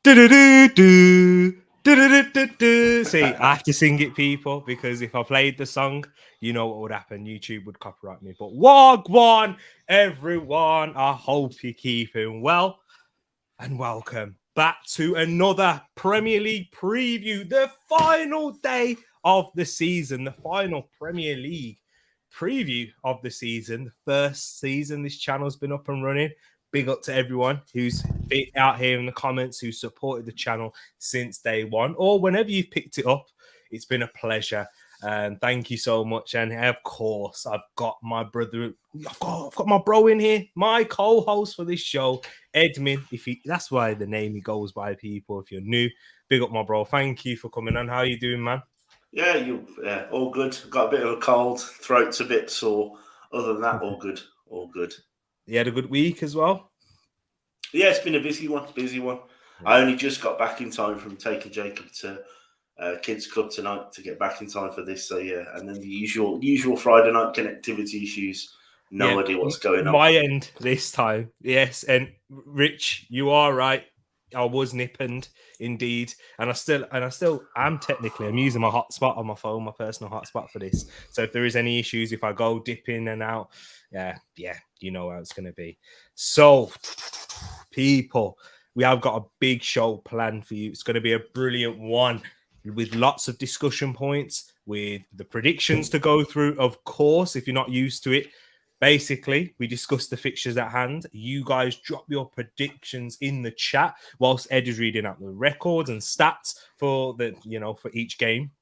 Do-do-do-do, do-do-do-do-do. See, I have to sing it, people, because if I played the song, you know what would happen. YouTube would copyright me. But wagwan, everyone. I hope you're keeping well. And welcome back to another Premier League preview. The final day of the season. The final Premier League preview of the season. The first season this channel's been up and running. Big up to everyone who's out here in the comments who supported the channel since day one or whenever you've picked it up. It's been a pleasure. And thank you so much. And of course, I've got my brother, I've got my bro in here, my co-host for this show, Edmin. That's why the name he goes by, people. If you're new, big up my bro. Thank you for coming on. How are you doing, man? Yeah, all good. Got a bit of a cold, throat's a bit sore. Other than that, all good. You had a good week as well? Yeah, it's been a busy one. Yeah. I only just got back in time from taking Jacob to kids club tonight to get back in time for this. So yeah, and then the usual Friday night connectivity issues. No idea what's going on. My end this time, yes. And Rich, you are right. I was nippened indeed, and I still am technically. I'm using my hotspot on my phone, my personal hotspot for this. So if there is any issues, if I go dip in and out, yeah, you know how it's going to be. So, people, we have got a big show planned for you. It's going to be a brilliant one with lots of discussion points, with the predictions to go through. Of course, if you're not used to it. Basically, we discussed the fixtures at hand. You guys drop your predictions in the chat whilst Ed is reading out the records and stats for for each game,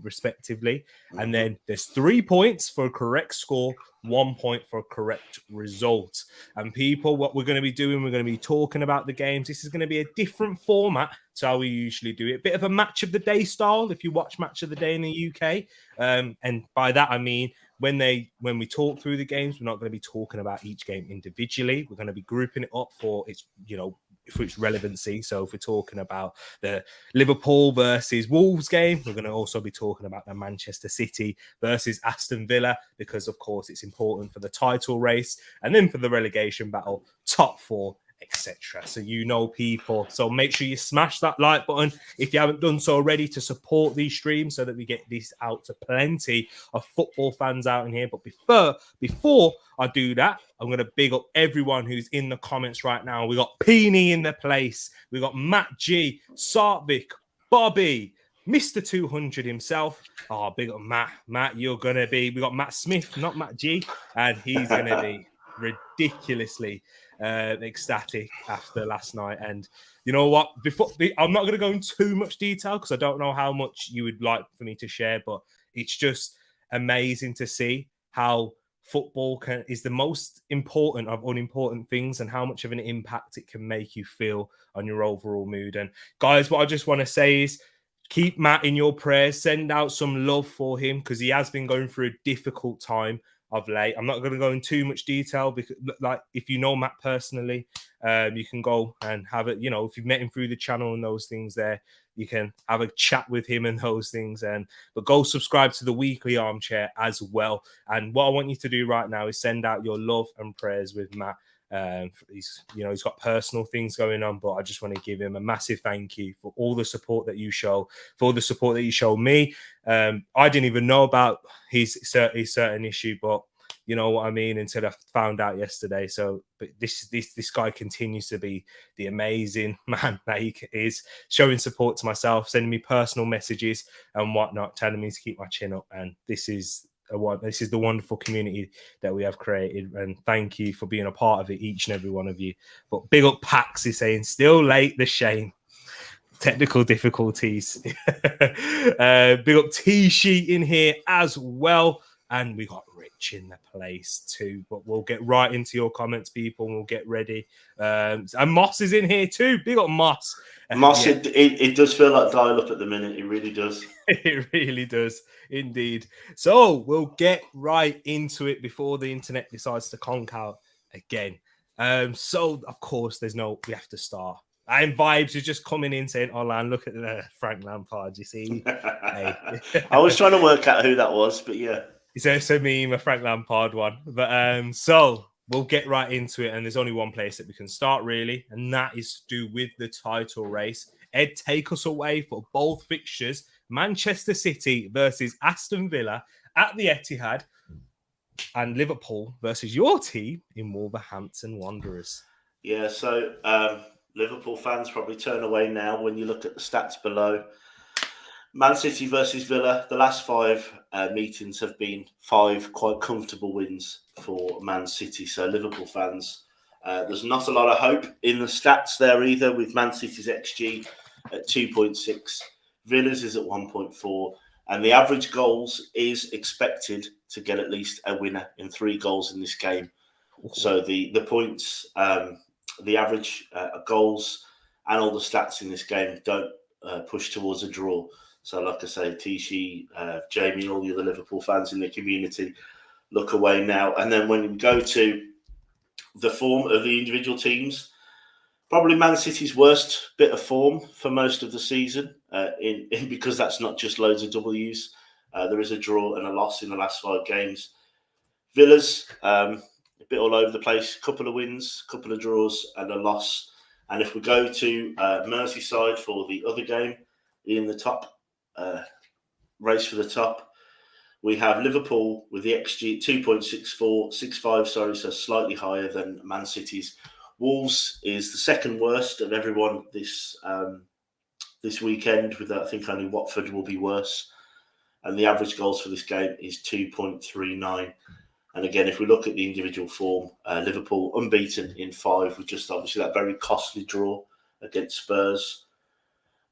respectively. Mm-hmm. And then there's 3 points for a correct score, 1 point for a correct result. And people, what we're going to be doing, we're going to be talking about the games. This is going to be a different format to how we usually do it. A bit of a match of the day style, if you watch Match of the Day in the UK. And by that, I mean, when we talk through the games, we're not going to be talking about each game individually. We're going to be grouping it up for its relevancy. So if we're talking about the Liverpool versus Wolves game, we're going to also be talking about the Manchester City versus Aston Villa, because of course it's important for the title race and then for the relegation battle, top four, etc. So people. So make sure you smash that like button if you haven't done so already to support these streams so that we get this out to plenty of football fans out in here. But before I do that, I'm going to big up everyone who's in the comments right now. We got Peony in the place. We got Matt G, Sartvik, Bobby, Mr. 200 himself. Oh, big up Matt. Matt, you're going to be... We got Matt Smith, not Matt G. And he's going to be ridiculously ecstatic after last night. And you know what? I'm not going to go into too much detail because I don't know how much you would like for me to share, but it's just amazing to see how football is the most important of unimportant things and how much of an impact it can make you feel on your overall mood. And guys, what I just want to say is keep Matt in your prayers. Send out some love for him because he has been going through a difficult time of late. I'm not going to go in too much detail because, like, if you know Matt personally, you can go and have it. If you've met him through the channel and those things, there you can have a chat with him and those things. But go subscribe to the weekly armchair as well. And what I want you to do right now is send out your love and prayers with Matt. He's got personal things going on, but I just want to give him a massive thank you for all the support that you show, me. I didn't even know about his certain issue, but you know what I mean, until I found out yesterday. So, but this guy continues to be the amazing man that he is, showing support to myself, sending me personal messages and whatnot, telling me to keep my chin up. And this is the wonderful community that we have created, and thank you for being a part of it, each and every one of you. But big up Pax is saying, still late, the shame. Technical difficulties. Big up T-Sheet in here as well. And we got Rich in the place too. But we'll get right into your comments, people, and we'll get ready. And Moss is in here too. Big up Moss. Moss, yeah. It does feel like dial-up at the minute. It really does. It really does, indeed. So we'll get right into it before the internet decides to conk out again. So, of course, we have to start. And Vibes is just coming in saying, "Oh, Lan, look at the Frank Lampard, you see." Hey. I was trying to work out who that was, but yeah. It's a meme, a Frank Lampard one. But so we'll get right into it. And there's only one place that we can start, really. And that is to do with the title race. Ed, take us away for both fixtures. Manchester City versus Aston Villa at the Etihad, and Liverpool versus your team in Wolverhampton Wanderers. Yeah, so Liverpool fans probably turn away now when you look at the stats below. Man City versus Villa, the last 5 meetings have been 5 quite comfortable wins for Man City. So Liverpool fans, there's not a lot of hope in the stats there either, with Man City's XG at 2.6, Villa's is at 1.4, and the average goals is expected to get at least a winner in 3 goals in this game. So the points, the average goals, and all the stats in this game don't push towards a draw. So, like I say, Tishy, Jamie, all the other Liverpool fans in the community look away now. And then when we go to the form of the individual teams, probably Man City's worst bit of form for most of the season, because that's not just loads of W's. There is a draw and a loss in the last 5 games. Villa's a bit all over the place, a couple of wins, a couple of draws, and a loss. And if we go to Merseyside for the other game in the top race for the top, we have Liverpool with the XG 2.65, so slightly higher than Man City's. Wolves is the second worst of everyone this weekend, with I think only Watford will be worse. And the average goals for this game is 2.39. And again, if we look at the individual form, Liverpool unbeaten in 5, with just obviously that very costly draw against Spurs.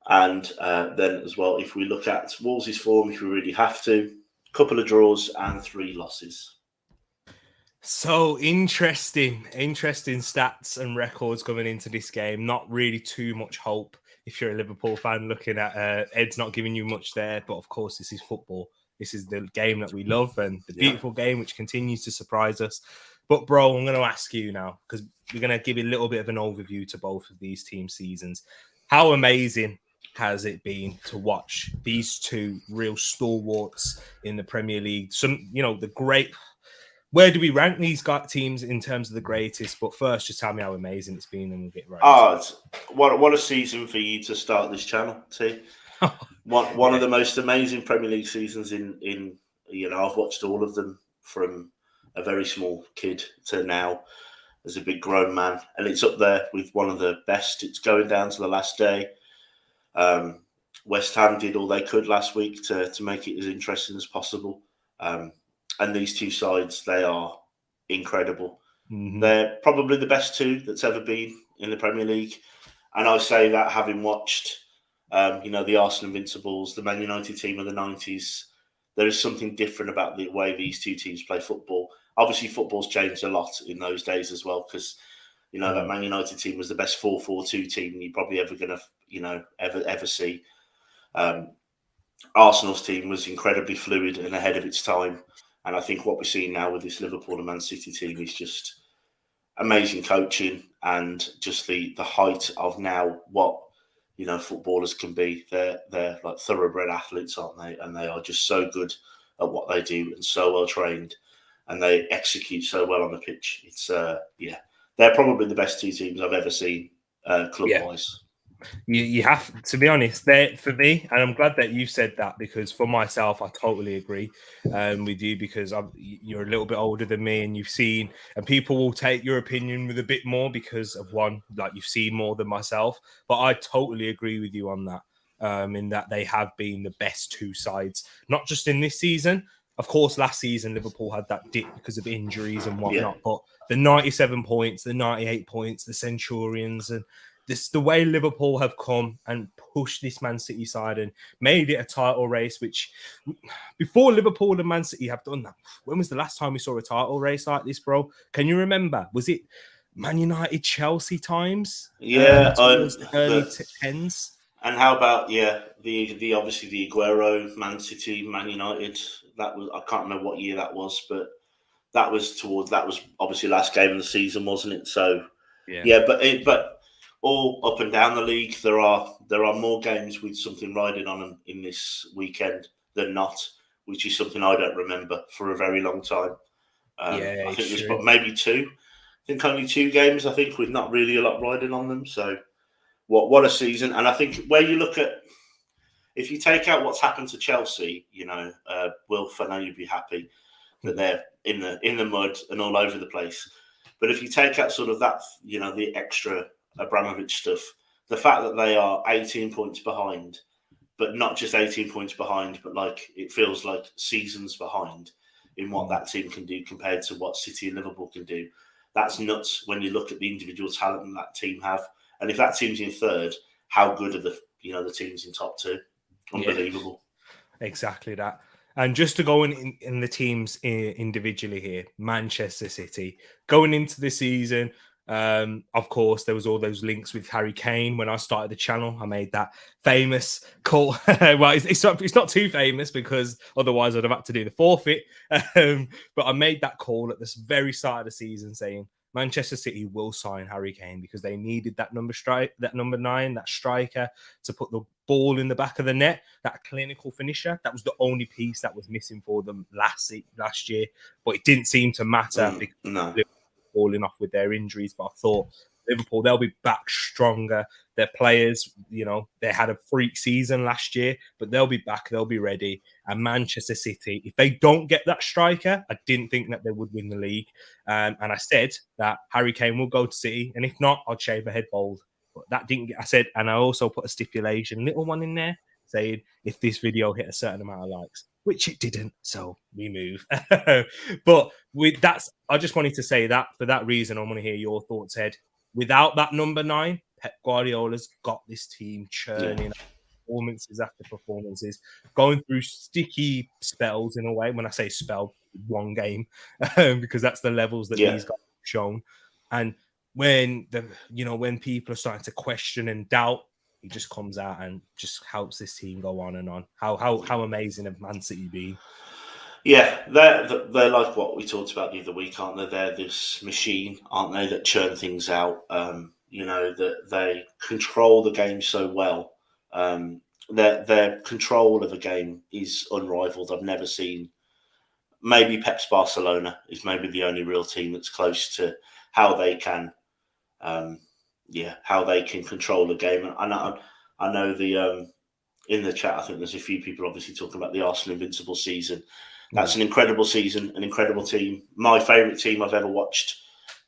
And then as well, if we look at Wolves' form, if we really have to, a couple of draws and 3 losses. So interesting stats and records coming into this game. Not really too much hope if you're a Liverpool fan looking at Ed's not giving you much there. But of course, this is football. This is the game that we love and the beautiful game which continues to surprise us. But bro, I'm going to ask you now, because we're going to give you a little bit of an overview to both of these team seasons. How amazing has it been to watch these 2 real stalwarts in the Premier League? Some, the great... Where do we rank these teams in terms of the greatest? But first, just tell me how amazing it's been, and we'll get right. What a season for you to start this channel, T. One of the most amazing Premier League seasons in I've watched all of them from a very small kid to now as a big grown man, and it's up there with one of the best. It's going down to the last day. West Ham did all they could last week to make it as interesting as possible. And these 2 sides, they are incredible. Mm-hmm. They're probably the best 2 that's ever been in the Premier League. And I say that having watched, the Arsenal Invincibles, the Man United team of the 90s. There is something different about the way these 2 teams play football. Obviously, football's changed a lot in those days as well, because, that Man United team was the best 4-4-2 team you're probably ever going to, ever see. Arsenal's team was incredibly fluid and ahead of its time. And I think what we're seeing now with this Liverpool and Man City team is just amazing coaching and just the height of now what, footballers can be. They're like thoroughbred athletes, aren't they? And they are just so good at what they do and so well trained, and they execute so well on the pitch. It's, they're probably the best 2 teams I've ever seen club-wise. You have to be honest there for me, and I'm glad that you said that, because for myself, I totally agree with you, because you're a little bit older than me, and you've seen, and people will take your opinion with a bit more because of one, like you've seen more than myself. But I totally agree with you on that, in that they have been the best 2 sides, not just in this season. Of course, last season Liverpool had that dip because of injuries and whatnot, but the 97 points, the 98 points, the Centurions, and the way Liverpool have come and pushed this Man City side and made it a title race, which before Liverpool and Man City have done that, when was the last time we saw a title race like this, bro? Can you remember? Was it Man United, Chelsea times? Yeah, towards the early 10s. And how about the obviously the Aguero, Man City, Man United? That was, I can't remember what year that was, but that was obviously last game of the season, wasn't it? So but all up and down the league, there are more games with something riding on them in this weekend than not, which is something I don't remember for a very long time. I think there's maybe 2. I think only 2 games, I think, with not really a lot riding on them. So what a season. And I think where you look at, if you take out what's happened to Chelsea, Wilf, I know you'd be happy that they're in the mud and all over the place. But if you take out sort of that, the extra Abramovich stuff, the fact that they are 18 points behind, but not just 18 points behind, but like it feels like seasons behind in what that team can do compared to what City and Liverpool can do. That's nuts when you look at the individual talent that team have. And if that team's in third, how good are the teams in top two? Unbelievable. Yeah, exactly that. And just to go in the teams individually here, Manchester City going into the season. Of course, there was all those links with Harry Kane. When I started the channel, I made that famous call. Well, it's not too famous because otherwise I'd have had to do the forfeit. But I made that call at this very start of the season saying Manchester City will sign Harry Kane because they needed that number 9, that striker to put the ball in the back of the net, that clinical finisher. That was the only piece that was missing for them last year. But it didn't seem to matter because no. falling off with their injuries. But I thought Liverpool, they'll be back stronger. Their players, they had a freak season last year, but they'll be back. They'll be ready. And Manchester City, if they don't get that striker, I didn't think that they would win the league. And I said that Harry Kane will go to City. And if not, I'll shave my head bald. But that didn't get, I said, and I also put a stipulation, little one in there, saying if this video hit a certain amount of likes, which it didn't, so we move. But with that's, I just wanted to say that for that reason. I want to hear your thoughts, Ed. Without that number 9, Pep Guardiola's got this team churning, performances after performances, going through sticky spells in a way. When I say spell, one game, because that's the levels that these guys have shown. And when when people are starting to question and doubt, he just comes out and just helps this team go on and on. How amazing have Man City been? Yeah, they're like what we talked about the other week, aren't they? They're this machine, aren't they, that churn things out. That they control the game so well. Their control of the game is unrivaled. I've never seen. Maybe Pep's Barcelona is maybe the only real team that's close to how they can, control the game. And I know the in the chat, I think there's a few people obviously talking about the Arsenal invincible season. That's an incredible season, an incredible team. My favourite team I've ever watched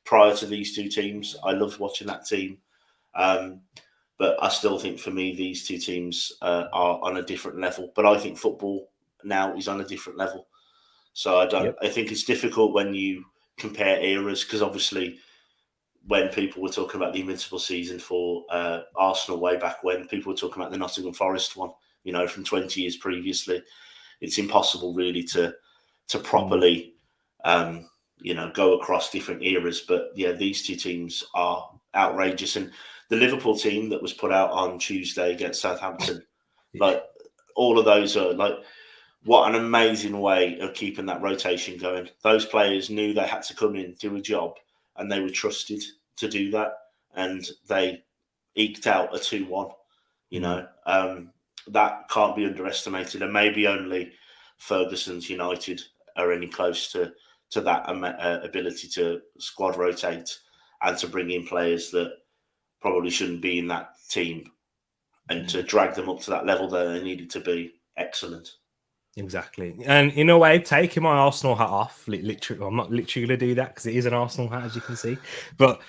prior to these two teams. I loved watching that team. But I still think for me, these two teams are on a different level. But I think football now is on a different level. So I think it's difficult when you compare eras, because obviously when people were talking about the invincible season for Arsenal way back when, people were talking about the Nottingham Forest one, from 20 years previously. It's impossible really to properly, go across different eras. But yeah, these two teams are outrageous. And the Liverpool team that was put out on Tuesday against Southampton, like all of those are like, what an amazing way of keeping that rotation going. Those players knew they had to come in, do a job, and they were trusted to do that. And they eked out a 2-1, that can't be underestimated. And maybe only Ferguson's United are any close to that ability to squad rotate and to bring in players that probably shouldn't be in that team and to drag them up to that level that they needed to be. Excellent. Exactly. And in a way, taking my Arsenal hat off, literally, I'm not literally going to do that because it is an Arsenal hat, as you can see. But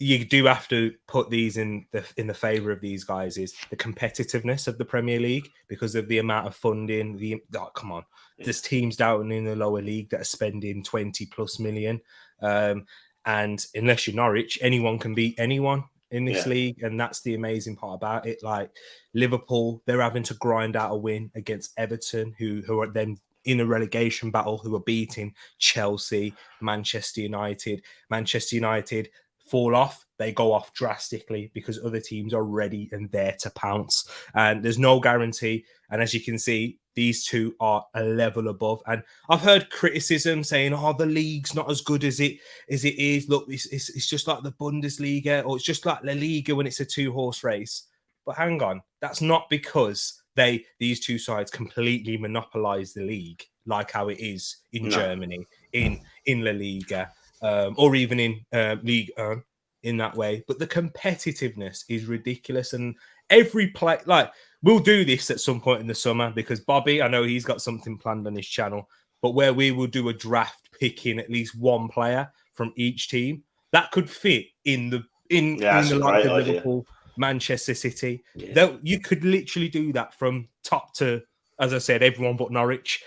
you do have to put these in the favour of these guys is the competitiveness of the Premier League because of the amount of funding. Come on, there's teams down in the lower league that are spending 20+ million. And unless you're Norwich, anyone can beat anyone in this league. And that's the amazing part about it. Like Liverpool, they're having to grind out a win against Everton, who are then in a relegation battle, who are beating Chelsea, Manchester United. Manchester United fall off, they go off drastically because other teams are ready and there to pounce. And there's no guarantee. And as you can see, these two are a level above. And I've heard criticism saying, "Oh, the league's not as good as it is. Look, it's just like the Bundesliga, or it's just like La Liga when it's a 2-horse race." But hang on, that's not because these two sides completely monopolize the league like how it is in Germany, in La Liga. Or even in Ligue 1. in that way, but the competitiveness is ridiculous. And every play, like, we'll do this at some point in the summer because Bobby, I know he's got something planned on his channel, but where we will do a draft picking at least one player from each team that could fit in the likes of Liverpool, Manchester City. That you could literally do that from top to, as I said, everyone but Norwich.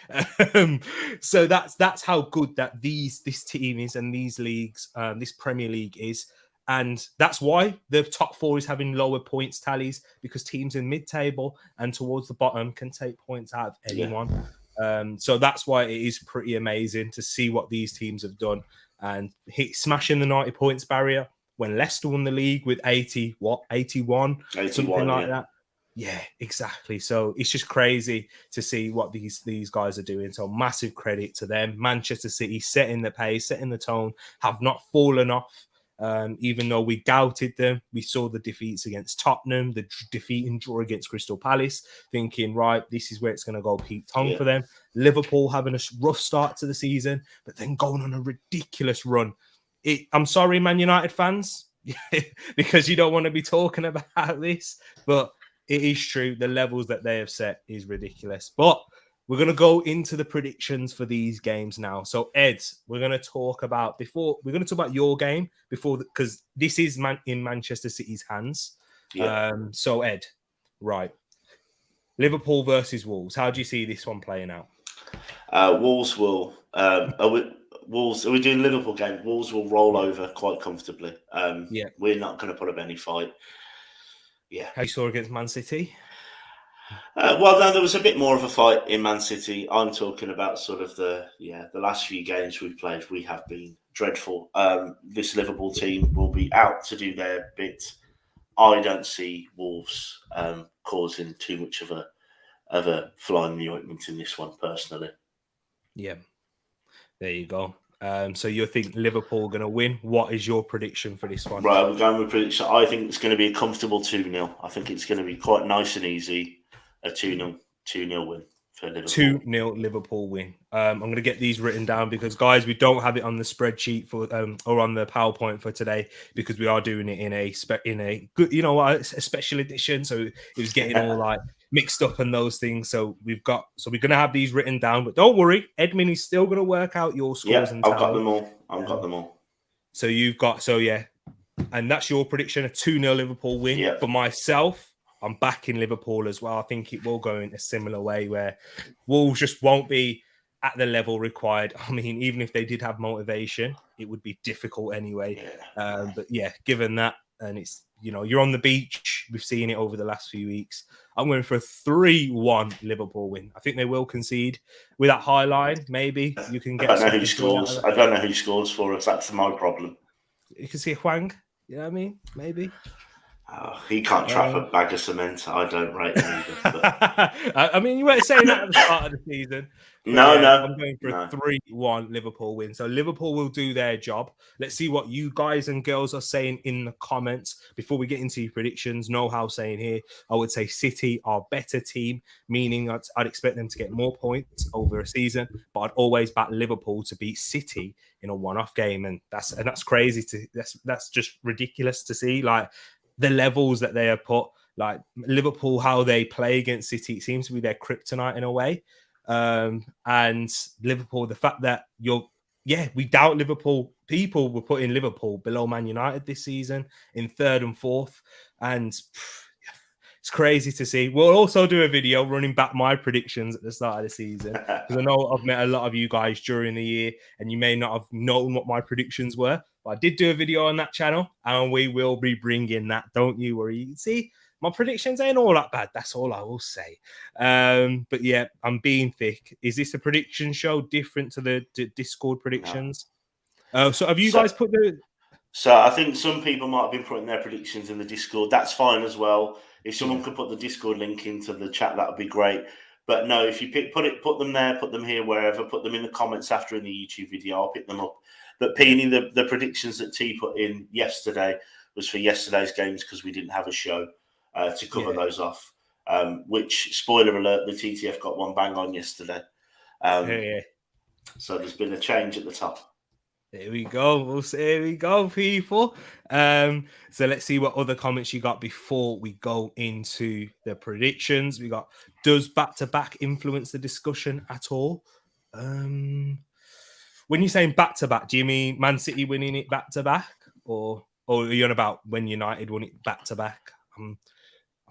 So that's how good that this team is, and these leagues, this Premier League is. And that's why the top four is having lower points tallies, because teams in mid-table and towards the bottom can take points out of anyone. So that's why it is pretty amazing to see what these teams have done and smashing the 90 points barrier when Leicester won the league with 81, something like that. Yeah, exactly. So it's just crazy to see what these guys are doing. So massive credit to them. Manchester City setting the pace, setting the tone, have not fallen off. Even though we doubted them, we saw the defeats against Tottenham, the defeat and draw against Crystal Palace, thinking, right, this is where it's going to go Pete Tong for them. Liverpool having a rough start to the season, but then going on a ridiculous run. I'm sorry, Man United fans, because you don't want to be talking about this, but it is true. The levels that they have set is ridiculous. But we're going to go into the predictions for these games now. So, Ed, we're going to talk about your game before, because this is in Manchester City's hands. So, Ed, right. Liverpool versus Wolves. How do you see this one playing out? Wolves will. Are we doing Liverpool game? Wolves will roll over quite comfortably. We're not going to put up any fight. Yeah. How you saw against Man City? Well, no, there was a bit more of a fight in Man City. I'm talking about sort of the last few games we've played. We have been dreadful. This Liverpool team will be out to do their bit. I don't see Wolves causing too much of a fly in the ointment in this one, personally. Yeah, there you go. So you think Liverpool are going to win? What is your prediction for this one? Right, we're going with prediction. I think it's going to be a comfortable 2-0. I think it's going to be quite nice and easy. A 2-0 win for Liverpool. 2-0 Liverpool win. I'm going to get these written down because, guys, we don't have it on the spreadsheet for or on the PowerPoint for today because we are doing it in a good, a special edition. So it was getting all like mixed up and those things. So we're going to have these written down, but don't worry, Edmund is still going to work out your scores. I've got them all. Got them all. So and that's your prediction, a 2-0 Liverpool win. Yeah. For myself, I'm backing Liverpool as well. I think it will go in a similar way where Wolves just won't be at the level required. I mean, even if they did have motivation, it would be difficult anyway. But given that, and it's, you're on the beach, we've seen it over the last few weeks. I'm going for a 3-1 Liverpool win. I think they will concede with that high line. Maybe you can get. I don't know who scores. I don't know who scores for us. That's my problem. You can see Hwang. You know what I mean? Maybe. He can't trap a bag of cement. I don't rate him either. But... I mean, you weren't saying that at the start of the season. No. I'm going for a 3-1 Liverpool win. So Liverpool will do their job. Let's see what you guys and girls are saying in the comments before we get into your predictions. No how saying here. I would say City are better team, meaning I'd expect them to get more points over a season, but I'd always back Liverpool to beat City in a one-off game, and that's crazy that's just ridiculous to see. Like, the levels that they have put, like Liverpool, how they play against City, it seems to be their kryptonite in a way. And Liverpool, the fact that we doubt Liverpool. People were putting Liverpool below Man United this season in third and fourth. And it's crazy to see. We'll also do a video running back my predictions at the start of the season, because I know I've met a lot of you guys during the year and you may not have known what my predictions were. But I did do a video on that channel and we will be bringing that. Don't you worry. You see, my predictions ain't all that bad. That's all I will say. But yeah, I'm being thick. Is this a prediction show different to the Discord predictions? No. So have you guys put the... So I think some people might have been putting their predictions in the Discord. That's fine as well. If someone could put the Discord link into the chat, that would be great. But no, if you put them there, put them here, wherever, put them in the comments after in the YouTube video, I'll pick them up. But Peony, the predictions that T put in yesterday was for yesterday's games because we didn't have a show to cover those off. Which, spoiler alert, the TTF got one bang on yesterday. So there's been a change at the top. Here we go. Here we go, people. So let's see what other comments you got before we go into the predictions. We got, does back-to-back influence the discussion at all? When you're saying back-to-back, do you mean Man City winning it back-to-back? Or are you on about when United won it back-to-back? I'm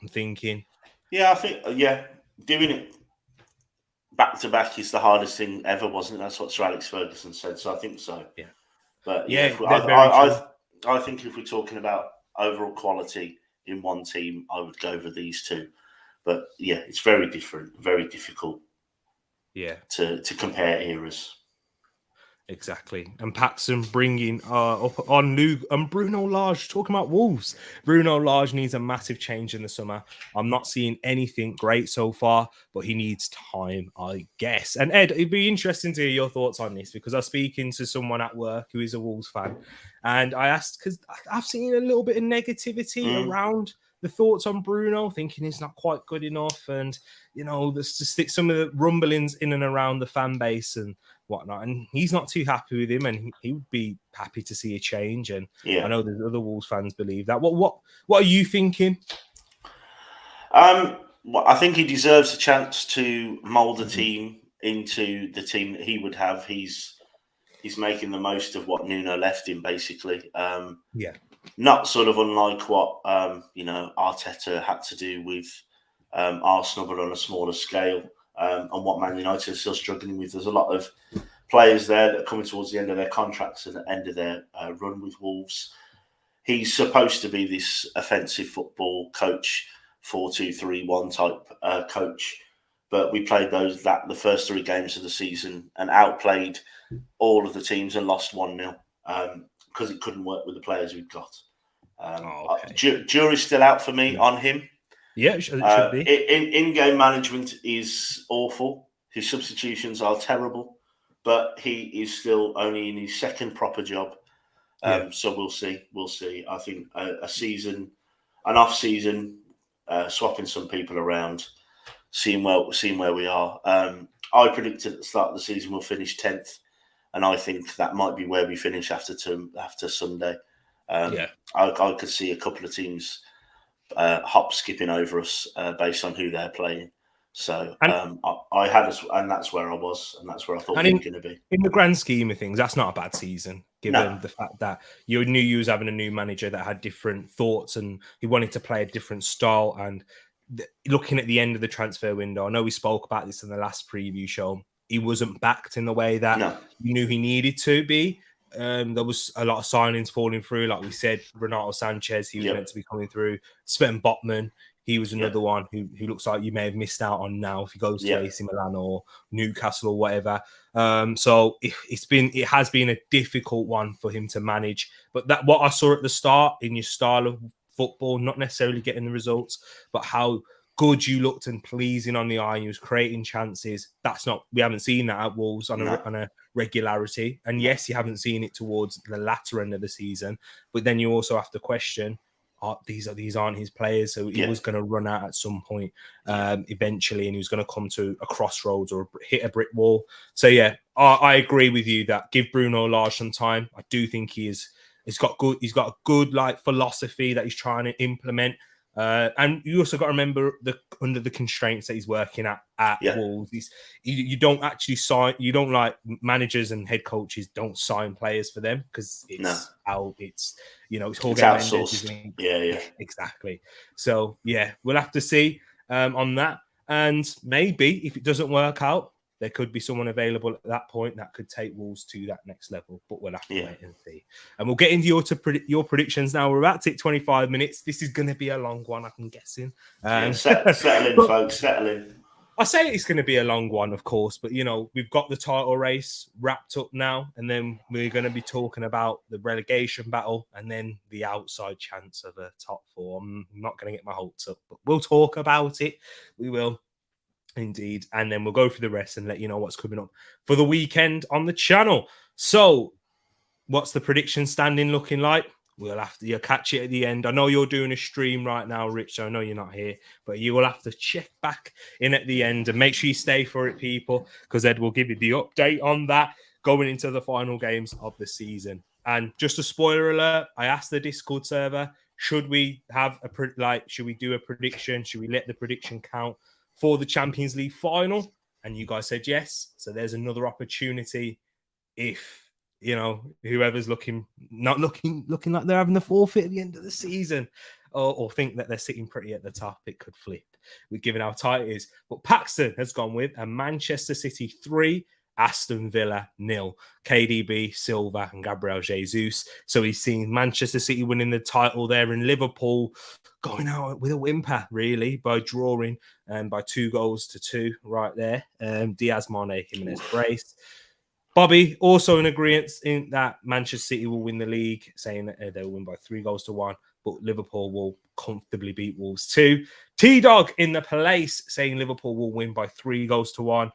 thinking. Yeah, I think, doing it back to back is the hardest thing ever, wasn't it? That's what Sir Alex Ferguson said. So I think so. Yeah. But Yeah, they're very true. I think if we're talking about overall quality in one team, I would go over these two. But yeah, it's very different, very difficult. Yeah, to compare eras. Exactly. And Paxson bringing up on Luke and Bruno Lage talking about Wolves. Bruno Lage needs a massive change in the summer. I'm not seeing anything great so far, but he needs time, I guess. And Ed, it'd be interesting to hear your thoughts on this because I was speaking to someone at work who is a Wolves fan, and I asked because I've seen a little bit of negativity around the thoughts on Bruno, thinking he's not quite good enough, and there's just some of the rumblings in and around the fan base and whatnot, and he's not too happy with him, and he would be happy to see a change. And I know there's other Wolves fans believe that. What are you thinking? Well, I think he deserves a chance to mould the team into the team that he would have. He's making the most of what Nuno left him, basically. Not sort of unlike what Arteta had to do with Arsenal, but on a smaller scale, and what Man United are still struggling with. There's a lot of players there that are coming towards the end of their contracts and the end of their run with Wolves. He's supposed to be this offensive football coach, 4-2-3-1 type coach, but we played the first 3 games of the season and outplayed all of the teams and lost 1-0 because it couldn't work with the players we've got. Jury's still out for me on him. Yeah, it should be. In-game management is awful. His substitutions are terrible, but he is still only in his second proper job. So we'll see. I think an off-season, swapping some people around, seeing where we are. I predicted at the start of the season we'll finish 10th, and I think that might be where we finish after Sunday. I could see a couple of teams hop skipping over us based on who they're playing. So I had us, and that's where I was, and that's where I thought we were going to be. In the grand scheme of things, that's not a bad season, given the fact that you knew you was having a new manager that had different thoughts and he wanted to play a different style. And looking at the end of the transfer window, I know we spoke about this in the last preview show. He wasn't backed in the way that you knew he needed to be. There was a lot of signings falling through. Like we said, Renato Sanchez, he was meant to be coming through. Sven Botman, he was another one who looks like you may have missed out on now if he goes to AC Milan or Newcastle or whatever. So it has been a difficult one for him to manage. But that what I saw at the start in your style of football, not necessarily getting the results, but how good you looked and pleasing on the eye, and you was creating chances. We haven't seen that at Wolves on a regularity. And yes, you haven't seen it towards the latter end of the season, but then you also have to question, these aren't his players. So he was going to run out at some point eventually, and he was going to come to a crossroads or hit a brick wall. So I agree with you that give Bruno Lage some time. I do think he's got a good like philosophy that he's trying to implement. And you also got to remember under the constraints that he's working at Wolves. You don't actually sign. You don't like managers and head coaches don't sign players for them because it's Jorge Mendes. Yeah, exactly. So we'll have to see on that. And maybe if it doesn't work out, there could be someone available at that point that could take Wolves to that next level, but we'll have to wait and see. And we'll get into your predictions now. We're about to take 25 minutes. This is going to be a long one, I'm guessing. Settle in, folks. Settle in. I say it's going to be a long one, of course, but we've got the title race wrapped up now, and then we're going to be talking about the relegation battle and then the outside chance of a top 4. I'm not going to get my hopes up, but we'll talk about it. We will. Indeed. And then we'll go through the rest and let you know what's coming up for the weekend on the channel. So what's the prediction standing looking like? We'll have to catch it at the end. I know you're doing a stream right now, Rich, so I know you're not here, but you will have to check back in at the end and make sure you stay for it, people, because Ed will give you the update on that. going into the final games of the season. And just a spoiler alert, I asked the Discord server, should we have should we do a prediction? Should we let the prediction count for the Champions League final? And you guys said yes. So there's another opportunity if, whoever's looking like they're having the forfeit at the end of the season or think that they're sitting pretty at the top, it could flip. We're giving our titles. But Paxton has gone with a Manchester City 3, Aston Villa 0, KDB, Silva, and Gabriel Jesus. So he's seen Manchester City winning the title there, and Liverpool going out with a whimper, really, by drawing by 2-2 right there. Diaz, Mane, Jimenez, Brace. Bobby also in agreement in that Manchester City will win the league, saying that they'll win by 3-1, but Liverpool will comfortably beat Wolves 2. T-Dog in the place saying Liverpool will win by 3-1.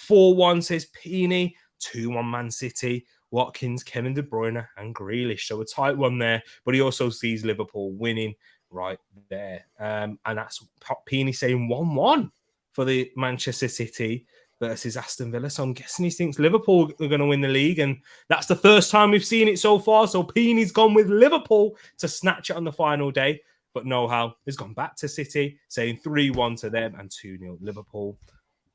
4-1 says Peeny, 2-1 Man City, Watkins, Kevin De Bruyne, and Grealish. So a tight one there, but he also sees Liverpool winning right there. And that's Peeny saying 1-1 for the Manchester City versus Aston Villa. So I'm guessing he thinks Liverpool are going to win the league, and that's the first time we've seen it so far. So Peeny's gone with Liverpool to snatch it on the final day, but no how. He's gone back to City, saying 3-1 to them and 2-0 Liverpool.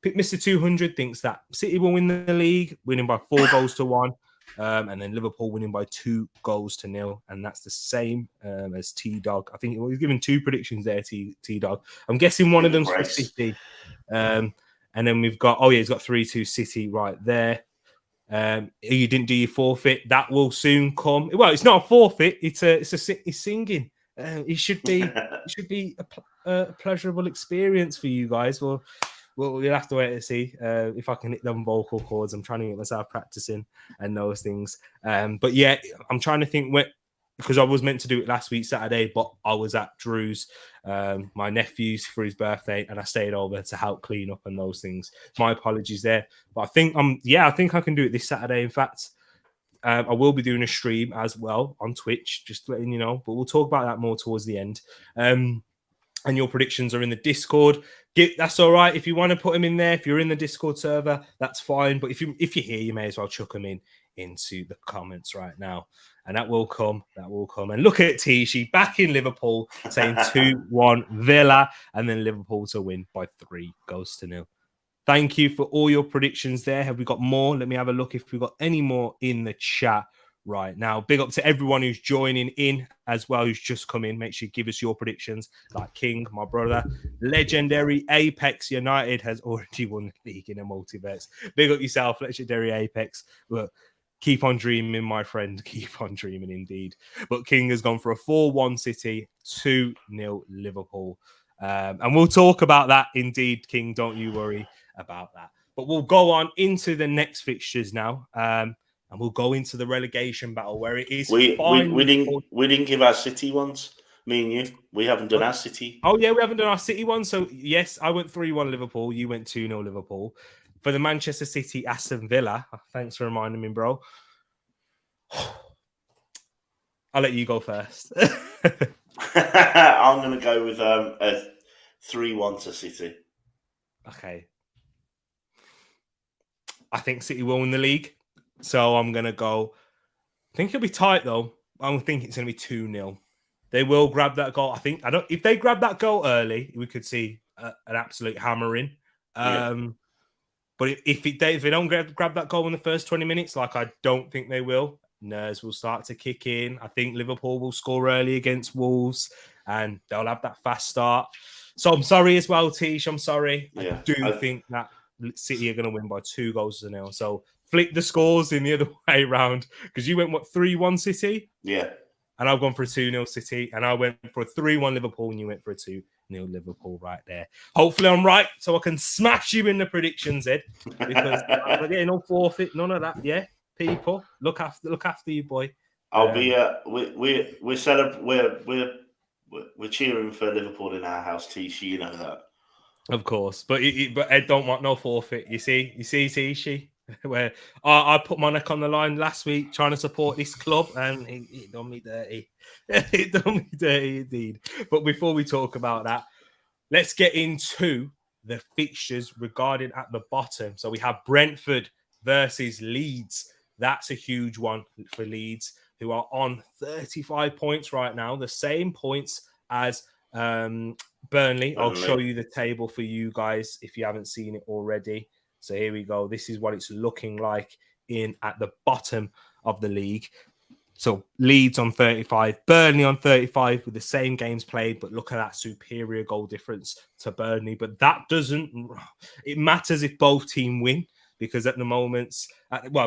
Mr. 200 thinks that City will win the league, winning by 4-1, and then Liverpool winning by 2-0, and that's the same as T-Dog. I think he's given 2 predictions there, T-Dog. I'm guessing one of them's for City. And then we've got, he's got 3-2 City right there. You didn't do your forfeit. That will soon come. Well, it's not a forfeit. It's singing. It should be a pleasurable experience for you guys. Well, we'll have to wait to see if I can hit them vocal cords. I'm trying to get myself practicing and those things. But yeah, I'm trying to think because I was meant to do it last week, Saturday, but I was at Drew's, my nephew's for his birthday, and I stayed over to help clean up and those things. My apologies there. But I think I can do it this Saturday. In fact, I will be doing a stream as well on Twitch, just letting you know, but we'll talk about that more towards the end. And your predictions are in the Discord. That's all right. If you want to put them in there, if you're in the Discord server, that's fine. But if you're here, you may as well chuck them into the comments right now. And that will come. And look at Tishi back in Liverpool saying 2-1 Villa, and then Liverpool to win by 3-0. Thank you for all your predictions there. Have we got more? Let me have a look if we've got any more in the chat right now. Big up to everyone who's joining in as well, who's just come in. Make sure you give us your predictions, like King, my brother. Legendary Apex United has already won the league in a multiverse. Big up yourself, Legendary Apex. Look, keep on dreaming, my friend. Keep on dreaming indeed. But King has gone for a 4-1 City, 2-0 Liverpool. And we'll talk about that indeed, King. Don't you worry about that. But we'll go on into the next fixtures now. And we'll go into the relegation battle where it is. We didn't give our City ones. Me and you. We haven't done our City. Oh yeah, we haven't done our City one. So yes, I went 3-1 Liverpool. You went 2-0 Liverpool. For the Manchester City Aston Villa, thanks for reminding me, bro. I'll let you go first. I'm going to go with a 3-1 to City. Okay. I think City will win the league. So I'm going to go. I think it'll be tight, though. I think it's going to be 2-0. They will grab that goal. If they grab that goal early, we could see an absolute hammering. But if they don't grab that goal in the first 20 minutes, like I don't think they will, nerves will start to kick in. I think Liverpool will score early against Wolves and they'll have that fast start. So I'm sorry as well, Tish. I'm sorry. Yeah, I think that City are going to win by 2-0. So flip the scores in the other way around because you went, 3-1 City? Yeah. And I've gone for a 2-0 City. And I went for a 3-1 Liverpool and you went for a 2-0 Liverpool right there. Hopefully I'm right so I can smash you in the predictions, Ed. Because no forfeit, none of that. Yeah, people, look after you, boy. I'll be. We're cheering for Liverpool in our house, Tishi. You know that, of course. But Ed don't want no forfeit. You see, Tishi. Where I put my neck on the line last week trying to support this club and it done me dirty. It done me dirty indeed. But before we talk about that, let's get into the fixtures regarding at the bottom. So we have Brentford versus Leeds. That's a huge one for Leeds, who are on 35 points right now, the same points as Burnley. I'll show you the table for you guys if you haven't seen it already. So here we go. This is what it's looking like at the bottom of the league. So Leeds on 35, Burnley on 35 with the same games played, but look at that superior goal difference to Burnley. But that it matters if both teams win, because at the moment,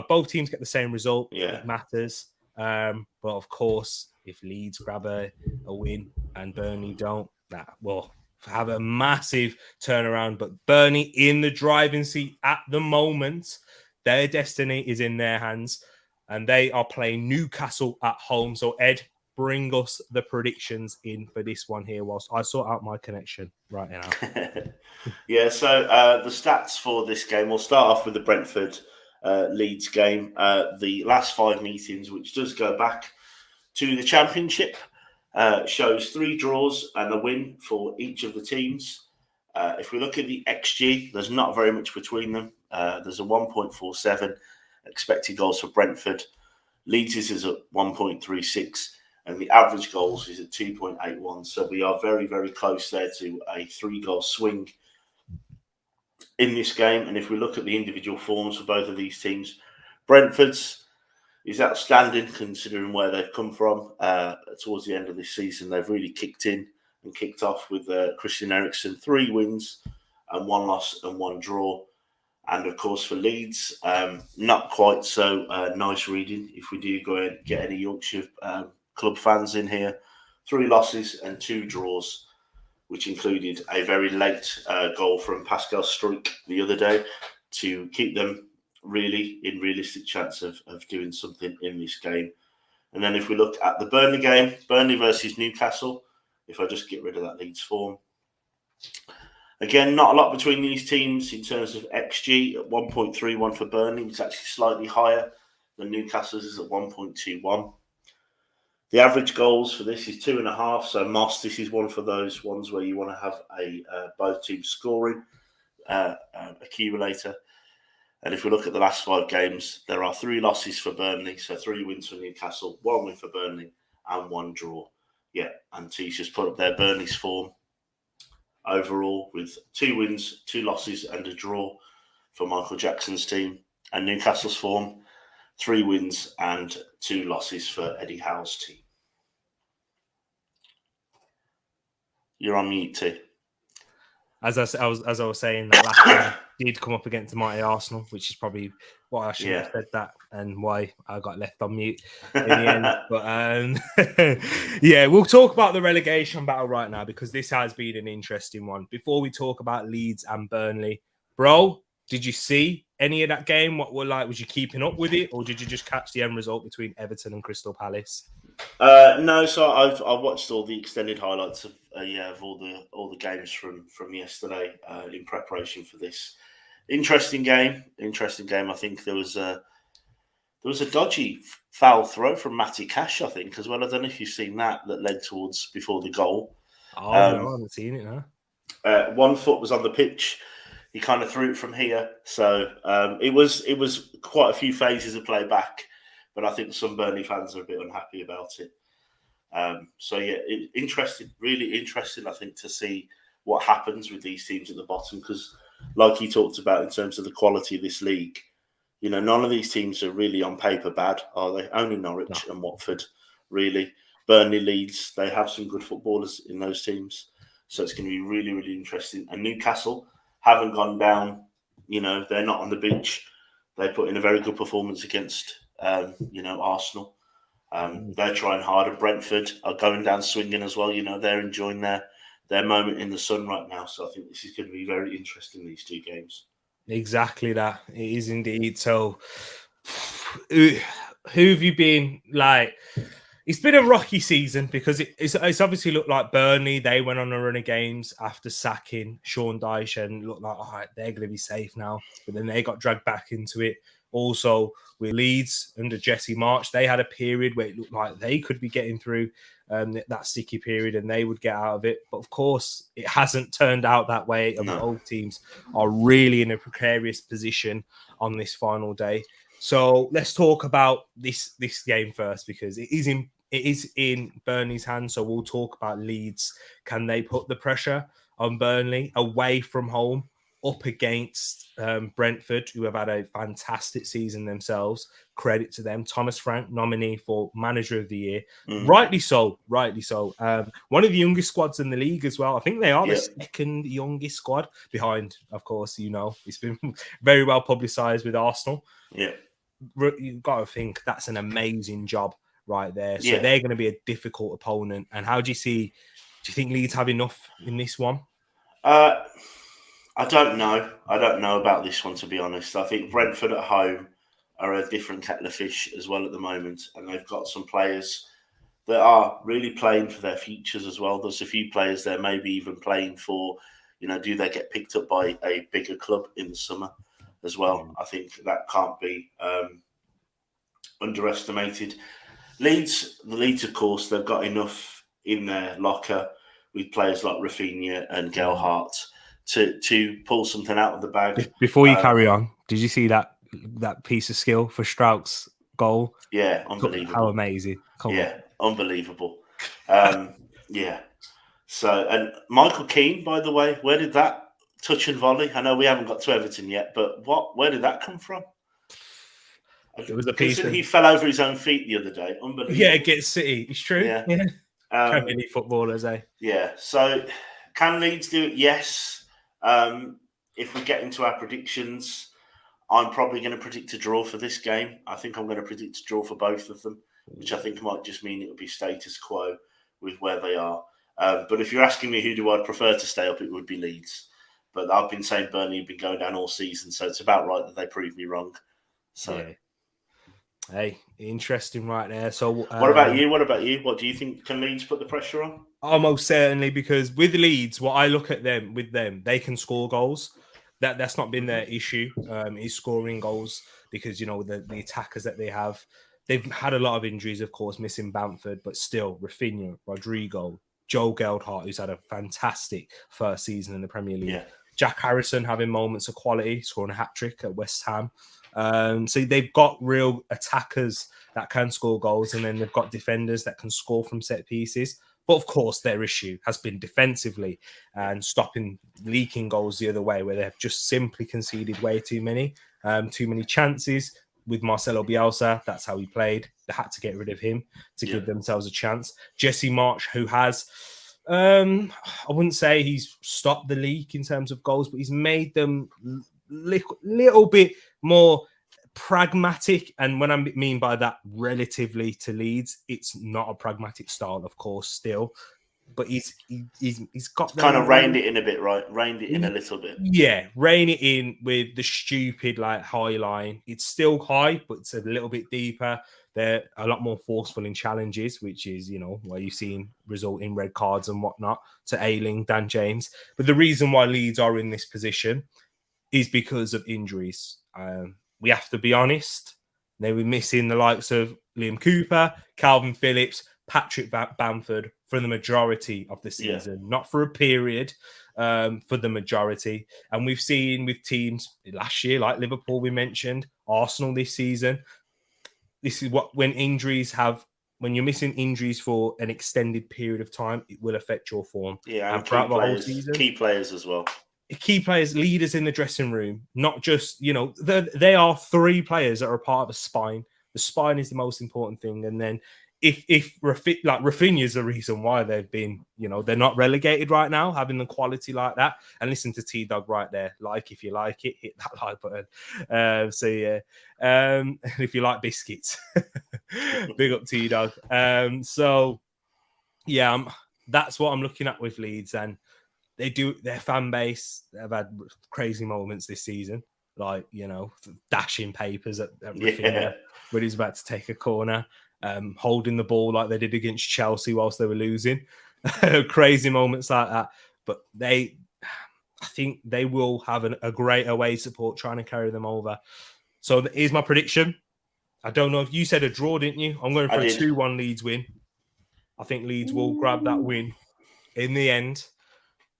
both teams get the same result. Yeah. It matters. But of course, if Leeds grab a win and Burnley don't, that will have a massive turnaround. But Burnley in the driving seat at the moment, their destiny is in their hands. And they are playing Newcastle at home. So, Ed, bring us the predictions in for this one here whilst I sort out my connection right now. Yeah, so the stats for this game, we'll start off with the Brentford Leeds game. The last 5 meetings, which does go back to the Championship, shows 3 draws and a win for each of the teams. If we look at the XG, there's not very much between them. There's a 1.47 expected goals for Brentford. Leeds is at 1.36, and the average goals is at 2.81. So we are very, very close there to a 3-goal swing in this game. And if we look at the individual forms for both of these teams, Brentford's is outstanding considering where they've come from. Towards the end of this season, they've really kicked in and kicked off with Christian Eriksen, 3 wins and 1 loss and 1 draw. And of course, for Leeds, not quite so nice reading. If we do go and get any Yorkshire club fans in here, 3 losses and 2 draws, which included a very late goal from Pascal Struijk the other day to keep them really in realistic chance of doing something in this game. And then if we look at the Burnley game, Burnley versus Newcastle, if I just get rid of that Leeds form. Again, not a lot between these teams in terms of XG at 1.31 for Burnley. It's actually slightly higher than Newcastle's is at 1.21. The average goals for this is 2.5. So Moss, this is one for those ones where you want to have both teams scoring accumulator. And if we look at the last 5 games, there are 3 losses for Burnley. So 3 wins for Newcastle, 1 win for Burnley and 1 draw. Yeah, and T's just put up there Burnley's form overall with 2 wins, 2 losses and a draw for Michael Jackson's team. And Newcastle's form, 3 wins and 2 losses for Eddie Howe's team. You're on mute, T. As I was saying, that last game did come up against the mighty Arsenal, which is probably why I shouldn't have said that and why I got left on mute in the end. But yeah, we'll talk about the relegation battle right now because this has been an interesting one. Before we talk about Leeds and Burnley, bro, did you see any of that game? Was you keeping up with it, or did you just catch the end result between Everton and Crystal Palace? No, so I've watched all the extended highlights of all the games from yesterday in preparation for this interesting game. I think there was a dodgy foul throw from Matty Cash, I think, as well. I don't know if you've seen that led towards before the goal. Oh no, I haven't seen it. No. 1 foot was on the pitch. He kind of threw it from here, so it was quite a few phases of play back. But I think some Burnley fans are a bit unhappy about it. So yeah, really interesting, I think, to see what happens with these teams at the bottom. Because like you talked about in terms of the quality of this league, you know, none of these teams are really on paper bad, are they? Only Norwich and Watford, really. Burnley, Leeds, they have some good footballers in those teams. So it's going to be really, really interesting. And Newcastle haven't gone down. You know, they're not on the beach. They put in a very good performance against Arsenal. They're trying harder. Brentford are going down swinging as well. You know, they're enjoying their moment in the sun right now. So I think this is going to be very interesting, these 2 games. Exactly that. It is indeed. So who have you been like? It's been a rocky season because it's obviously looked like Burnley. They went on a run of games after sacking Sean Dyche and looked like, all right, they're going to be safe now. But then they got dragged back into it. Also, with Leeds under Jesse March, they had a period where it looked like they could be getting through that sticky period and they would get out of it. But of course, it hasn't turned out that way. And both teams are really in a precarious position on this final day. So let's talk about this game first, because it is in Burnley's hands. So we'll talk about Leeds. Can they put the pressure on Burnley away from home, up against Brentford, who have had a fantastic season themselves? Credit to them. Thomas Frank, nominee for Manager of the Year. Rightly so. Rightly so. One of the youngest squads in the league as well. I think they are the second youngest squad behind, of course, it's been very well publicised with Arsenal. Yeah. You've got to think that's an amazing job right there. So they're going to be a difficult opponent. And how do you think Leeds have enough in this one? I don't know. I don't know about this one, to be honest. I think Brentford at home are a different kettle of fish as well at the moment. And they've got some players that are really playing for their futures as well. There's a few players there maybe even playing for, do they get picked up by a bigger club in the summer as well? I think that can't be underestimated. The Leeds, of course, they've got enough in their locker with players like Rafinha and Gelhardt to pull something out of the bag. Before you carry on, did you see that piece of skill for Strauch's goal? Yeah, unbelievable. How amazing. Come on. Unbelievable. Yeah. So, and Michael Keane, by the way, where did that touch and volley? I know we haven't got to Everton yet, but where did that come from? It was a piece he fell over his own feet the other day. Unbelievable. Yeah, against City. It's true. Yeah. Premier League footballers, eh? Yeah. So, can Leeds do it? Yes. If we get into our predictions, I'm probably going to predict a draw for this game. I think I'm going to predict a draw for both of them, which I think might just mean it will be status quo with where they are. But if you're asking me who do I prefer to stay up, it would be Leeds. But I've been saying Burnley have been going down all season, so it's about right that they prove me wrong. So, yeah. Hey, interesting right there. So, what about you? What do you think? Can Leeds put the pressure on? Almost certainly, because with Leeds, what I look at them, they can score goals. That's not been their issue. Is scoring goals, because the attackers that they have, they've had a lot of injuries, of course, missing Bamford, but still Rafinha, Rodrigo, Joe Gelhardt, who's had a fantastic first season in the Premier League. Yeah. Jack Harrison having moments of quality, scoring a hat-trick at West Ham. So they've got real attackers that can score goals, and then they've got defenders that can score from set pieces. But of course, their issue has been defensively and stopping leaking goals the other way, where they have just simply conceded way too many chances. With Marcelo Bielsa, that's how he played. They had to get rid of him to give themselves a chance. Jesse Marsch, who has, I wouldn't say he's stopped the leak in terms of goals, but he's made them little bit more pragmatic. And when I mean by that, relatively to Leeds, it's not a pragmatic style, of course, still, but he's got kind of reined it in a bit, right? Reined it in a little bit. Yeah, rein it in with the stupid high line. It's still high, but it's a little bit deeper. They're a lot more forceful in challenges, which is, where you've seen result in red cards and whatnot to Ayling, Dan James. But the reason why Leeds are in this position is because of injuries. We have to be honest. They were missing the likes of Liam Cooper, Calvin Phillips, Patrick Bamford for the majority of the season, not for a period, for the majority. And we've seen with teams last year, like Liverpool, we mentioned, Arsenal this season. This is when you're missing injuries for an extended period of time, it will affect your form. Yeah, and throughout the whole season. Key players as well. Key players, leaders in the dressing room, not just, they are three players that are a part of a spine. The spine is the most important thing. And then if Rafinha is the reason why they've been, they're not relegated right now, having the quality like that. And listen to T-Dog right there. If you like it, hit that like button. If you like biscuits, big up T-Dog. That's what I'm looking at with Leeds. And their fan base have had crazy moments this season, dashing papers at Rafinha when he's about to take a corner, holding the ball like they did against Chelsea whilst they were losing. Crazy moments like that. But I think they will have a great away support trying to carry them over. So here's my prediction. I don't know if you said a draw, didn't you? I'm going for a 2-1 Leeds win. I think Leeds will grab that win in the end.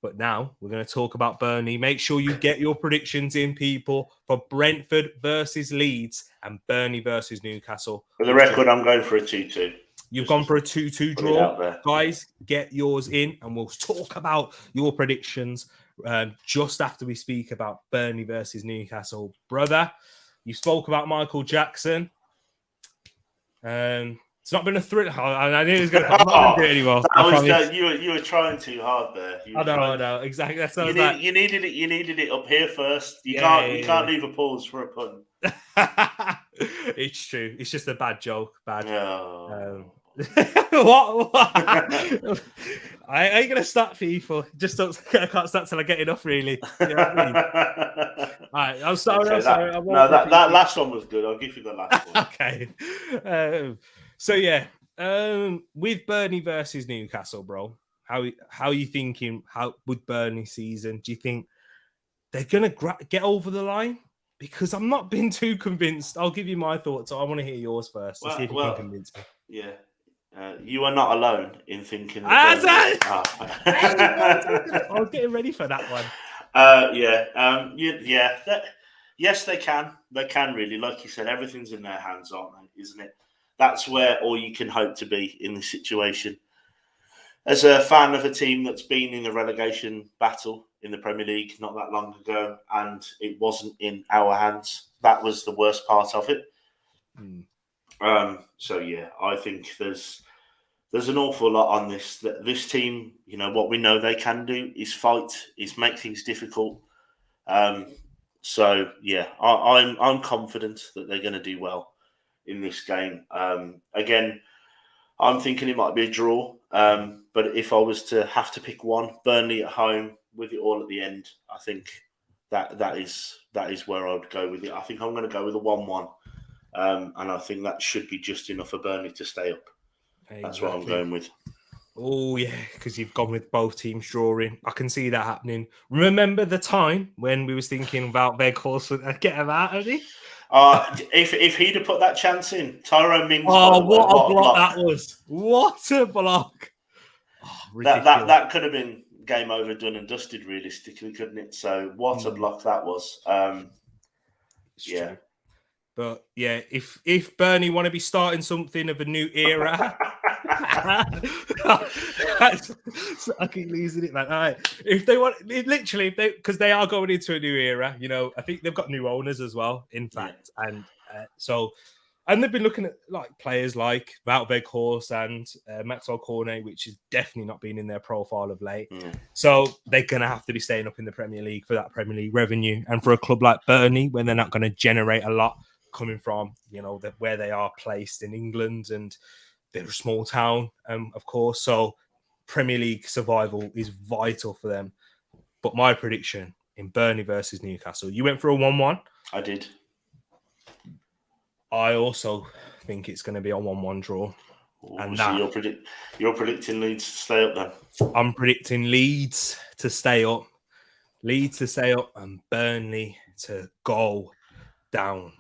But now we're going to talk about Burnley. Make sure you get your predictions in, people, for Brentford versus Leeds and Burnley versus Newcastle. For the record, I'm going for a 2-2. You've gone for a 2-2 draw. Guys, get yours in and we'll talk about your predictions just after we speak about Burnley versus Newcastle. Brother, you spoke about Michael Jackson. It's not been a thrill. I knew he was going to. I'm not going to do it anymore. You were trying too hard there. I know exactly. That's what you needed it. You needed it up here first. You can't leave a pause for a pun. It's true. It's just a bad joke. Bad. No. What? I ain't gonna start FIFA. I can't start till I get enough. Really. You know what I mean? All right. I'm sorry. Okay, that last one was good. I'll give you the last one. Okay. So yeah, with Burnley versus Newcastle, bro, how are you thinking? How with Burnley season? Do you think they're gonna get over the line? Because I'm not been too convinced. I'll give you my thoughts. I want to hear yours first to see if you can convince me. Yeah. You are not alone in thinking. I was getting ready for that one. Yes, they can. They can really, like you said, everything's in their hands, isn't it? That's where all you can hope to be in this situation. As a fan of a team that's been in the relegation battle in the Premier League not that long ago, and it wasn't in our hands, that was the worst part of it. So yeah, I think there's an awful lot on this. This team, what we know they can do is fight, is make things difficult. So yeah, I'm confident that they're going to do well in this game. Again, I'm thinking it might be a draw. But if I was to have to pick one, Burnley at home with it all at the end, I think that is where I would go with it. I think I'm going to go with a 1-1. And I think that should be just enough for Burnley to stay up. Exactly. That's what I'm going with. Oh, yeah, because you've gone with both teams drawing. I can see that happening. Remember the time when we was thinking about Weghorst get him out of it? If he'd have put that chance in, Tyrone Mings. Oh, what a block that was. What a block. Oh, that could have been game over, done and dusted, realistically, couldn't it? So what a block that was. Yeah. True. But yeah, if Burnley want to be starting something of a new era, I keep losing it, man. All right. If they want, literally, because they are going into a new era, I think they've got new owners as well, in fact, and and they've been looking at players like Wout Weghorst and Maxwell Cornet, which has definitely not been in their profile of late. So they're going to have to be staying up in the Premier League for that Premier League revenue, and for a club like Burnley, when they're not going to generate a lot coming from, where they are placed in England, and they're a small town, of course. So Premier League survival is vital for them. But my prediction in Burnley versus Newcastle, you went for a 1-1. I did. I also think it's going to be a 1-1 draw. And so you're predicting Leeds to stay up then? I'm predicting Leeds to stay up. Leeds to stay up and Burnley to go down.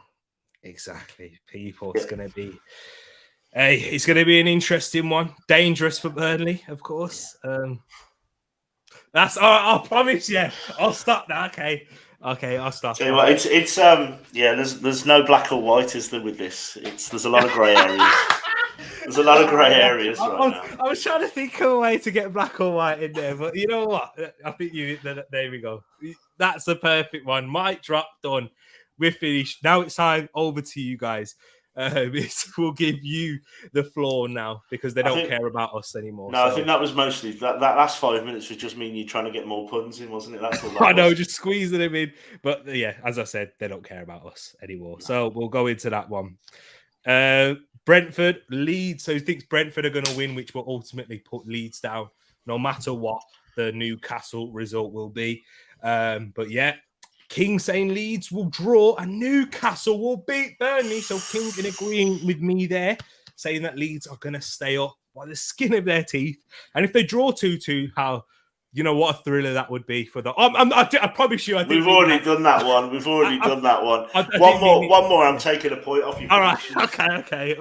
Exactly, people. It's going to be it's going to be an interesting one. Dangerous for Burnley, of course. That's I promise you. I'll stop now. Okay, I'll stop. Tell you what, it's there's no black or white, is there, with this? There's a lot of grey areas. There's a lot of grey areas right now. I was trying to think of a way to get black or white in there, but you know what? I think there we go. That's the perfect one. Mic drop, done. We're finished. Now it's time over to you guys. We'll give you the floor now because they don't care about us anymore. No, so. I think that was mostly that last 5 minutes was just me and you trying to get more puns in, wasn't it? That's all. I know, just squeezing them in. But yeah, as I said, they don't care about us anymore. No. So we'll go into that one. Brentford, Leeds. So he thinks Brentford are going to win, which will ultimately put Leeds down, no matter what the Newcastle result will be. But yeah. King saying Leeds will draw and Newcastle will beat Burnley. So King agreeing with me there, saying that Leeds are going to stay up by the skin of their teeth. And if they draw 2-2, how You know what a thriller that would be for the. I promise you, I didn't. We've already done that one. We've already done that one. One more. I'm taking a point off you. All right. Okay.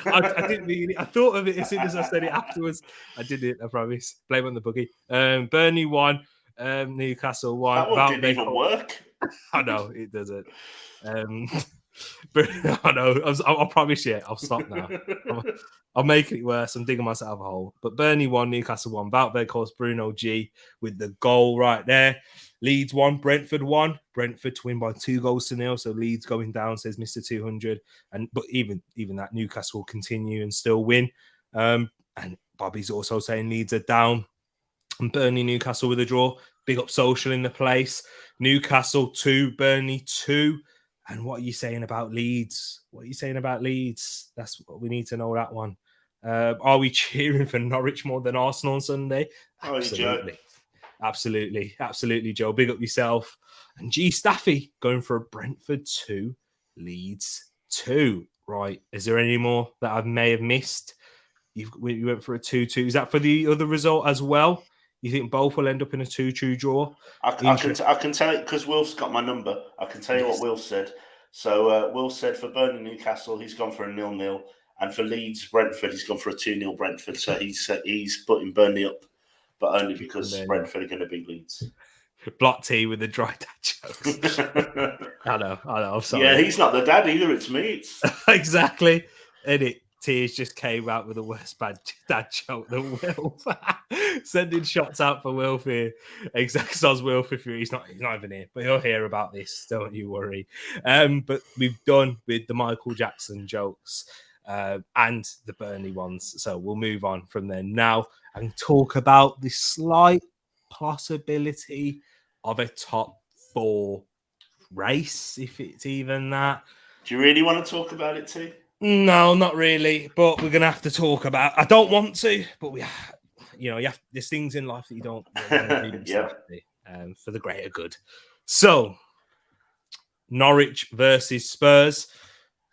I didn't mean it. I thought of it as soon as I said it afterwards. I did it. I promise. Blame on the boogie. Burnley won. Newcastle won. That one didn't even work. I know it doesn't. But I know. I promise you. I'll stop now. I'm making it worse. I'm digging myself a hole. But Burnley won, Newcastle won. Valverde calls Bruno G with the goal right there. Leeds won, Brentford won. Brentford to win by 2-0. So Leeds going down, says Mr. 200. But even that, Newcastle will continue and still win. And Bobby's also saying Leeds are down. And Burnley, Newcastle with a draw. Big up social in the place. Newcastle 2, Burnley 2. And what are you saying about Leeds? That's what we need to know, that one. Are we cheering for Norwich more than Arsenal on Sunday? Absolutely, Joe. Big up yourself. And G Staffy going for a Brentford 2, Leeds 2. Right. Is there any more that I may have missed? You went for a 2-2. Is that for the other result as well? You think both will end up in a 2-2 draw? I can tell it because Will's got my number. I can tell you what Will said. So Will said for Burnley Newcastle, he's gone for a 0-0. And for Leeds Brentford, he's gone for a 2-0 Brentford. So he's putting Burnley up, but only because Brentford are going to beat Leeds. Block T with the dry dad jokes. I know. I'm sorry. Yeah, he's not the dad either. It's me. Exactly. And Tears just came out with the worst bad dad joke than Will. Sending shots out for Wilfie. Exactly. Soz Wilfie. He's not even here, but he'll hear about this. Don't you worry. But we've done with the Michael Jackson jokes and the Burnley ones. So we'll move on from there now and talk about the slight possibility of a top 4 race, if it's even that. Do you really want to talk about it too? No, not really. But we're gonna have to talk about. I don't want to, but there's things in life that you don't want to do for the greater good. So, Norwich versus Spurs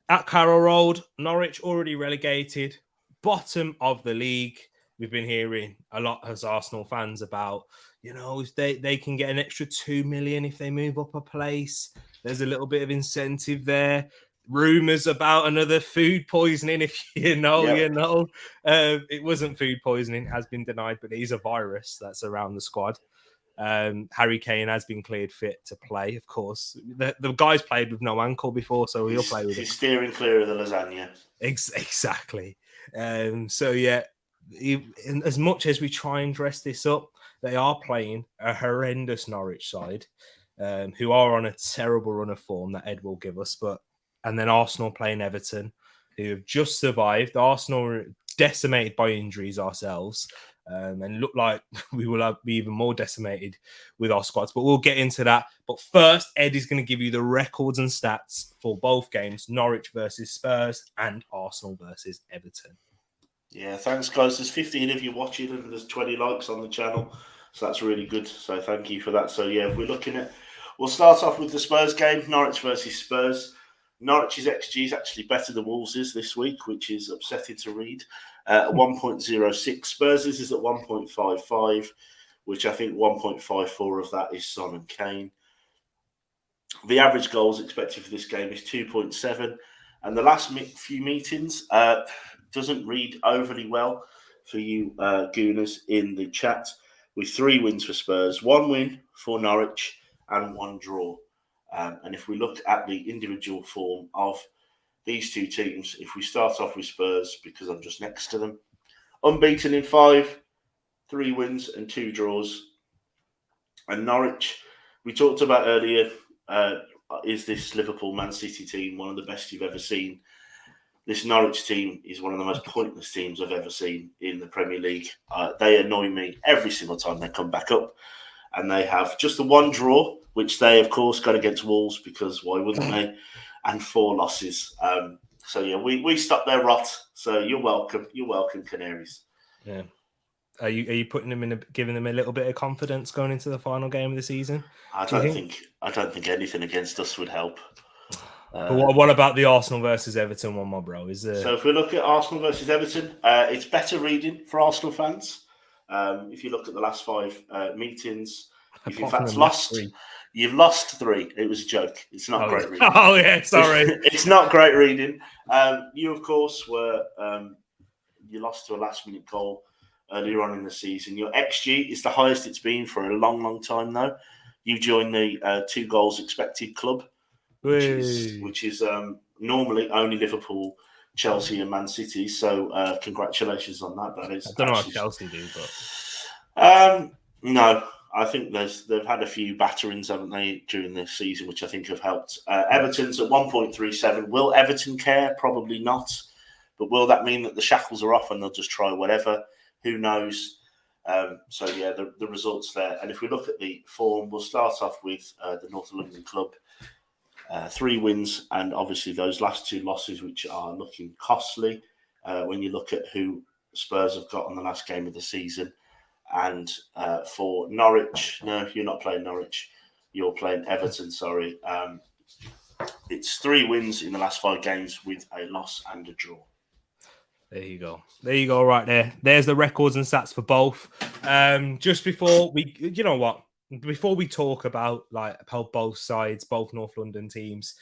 at Carroll Road. Norwich already relegated, bottom of the league. We've been hearing a lot as Arsenal fans about, if they can get an extra 2 million if they move up a place. There's a little bit of incentive there. Rumours about another food poisoning, if it wasn't food poisoning, has been denied, but it is a virus that's around the squad. Harry Kane has been cleared fit to play, of course. The guy's played with no ankle before, so he'll play with it. He's steering clear of the lasagna. Exactly. As much as we try and dress this up, they are playing a horrendous Norwich side, who are on a terrible run of form that Ed will give us, and then Arsenal playing Everton, who have just survived. Arsenal are decimated by injuries ourselves, and look like we will be even more decimated with our squads. But we'll get into that. But first, Ed is going to give you the records and stats for both games, Norwich versus Spurs and Arsenal versus Everton. Yeah, thanks, guys. There's 15 of you watching and there's 20 likes on the channel. So that's really good. So thank you for that. So, yeah, we'll start off with the Spurs game, Norwich versus Spurs. Norwich's XG is actually better than Wolves' this week, which is upsetting to read. 1.06. Spurs' is at 1.55, which I think 1.54 of that is Son and Kane. The average goals expected for this game is 2.7. And the last few meetings doesn't read overly well for you Gooners in the chat, with 3 wins for Spurs, 1 win for Norwich and 1 draw. And if we look at the individual form of these two teams, if we start off with Spurs, because I'm just next to them, unbeaten in 5, 3 wins and 2 draws. And Norwich, we talked about earlier, is this Liverpool Man City team one of the best you've ever seen? This Norwich team is one of the most pointless teams I've ever seen in the Premier League. They annoy me every single time they come back up. And they have just the 1 draw, which they, of course, got against Wolves, because why wouldn't they? And 4 losses. So, yeah, we stopped their rot. So you're welcome. You're welcome, Canaries. Yeah. Are you putting them giving them a little bit of confidence going into the final game of the season? I don't think anything against us would help. But what about the Arsenal versus Everton one, my bro? So if we look at Arsenal versus Everton, it's better reading for Arsenal fans. If you look at the last 5 meetings, you've in Apart from fact the last lost. 3. You've lost 3. It was a joke. It's not Oh, great yeah. reading. Oh, yeah, sorry. It's not great reading. You, of course, were you lost to a last-minute goal earlier on in the season. Your XG is the highest it's been for a long, long time, though. You joined the 2 goals expected club, which is normally only Liverpool, Chelsea, and Man City. So congratulations on that. That is I don't know actually what Chelsea do, but no. I think they've had a few batterings, haven't they, during this season, which I think have helped. Everton's at 1.37. Will Everton care? Probably not. But will that mean that the shackles are off and they'll just try whatever? Who knows? The results there. And if we look at the form, we'll start off with the North London club. 3 wins and obviously those last 2 losses, which are looking costly when you look at who Spurs have got on the last game of the season. And for Norwich, no, you're not playing Norwich. You're playing Everton, sorry. It's 3 wins in the last 5 games with a loss and a draw. There you go. There you go, right there. There's the records and stats for both. Just before we, you know what? Before we talk about how both sides, both North London teams,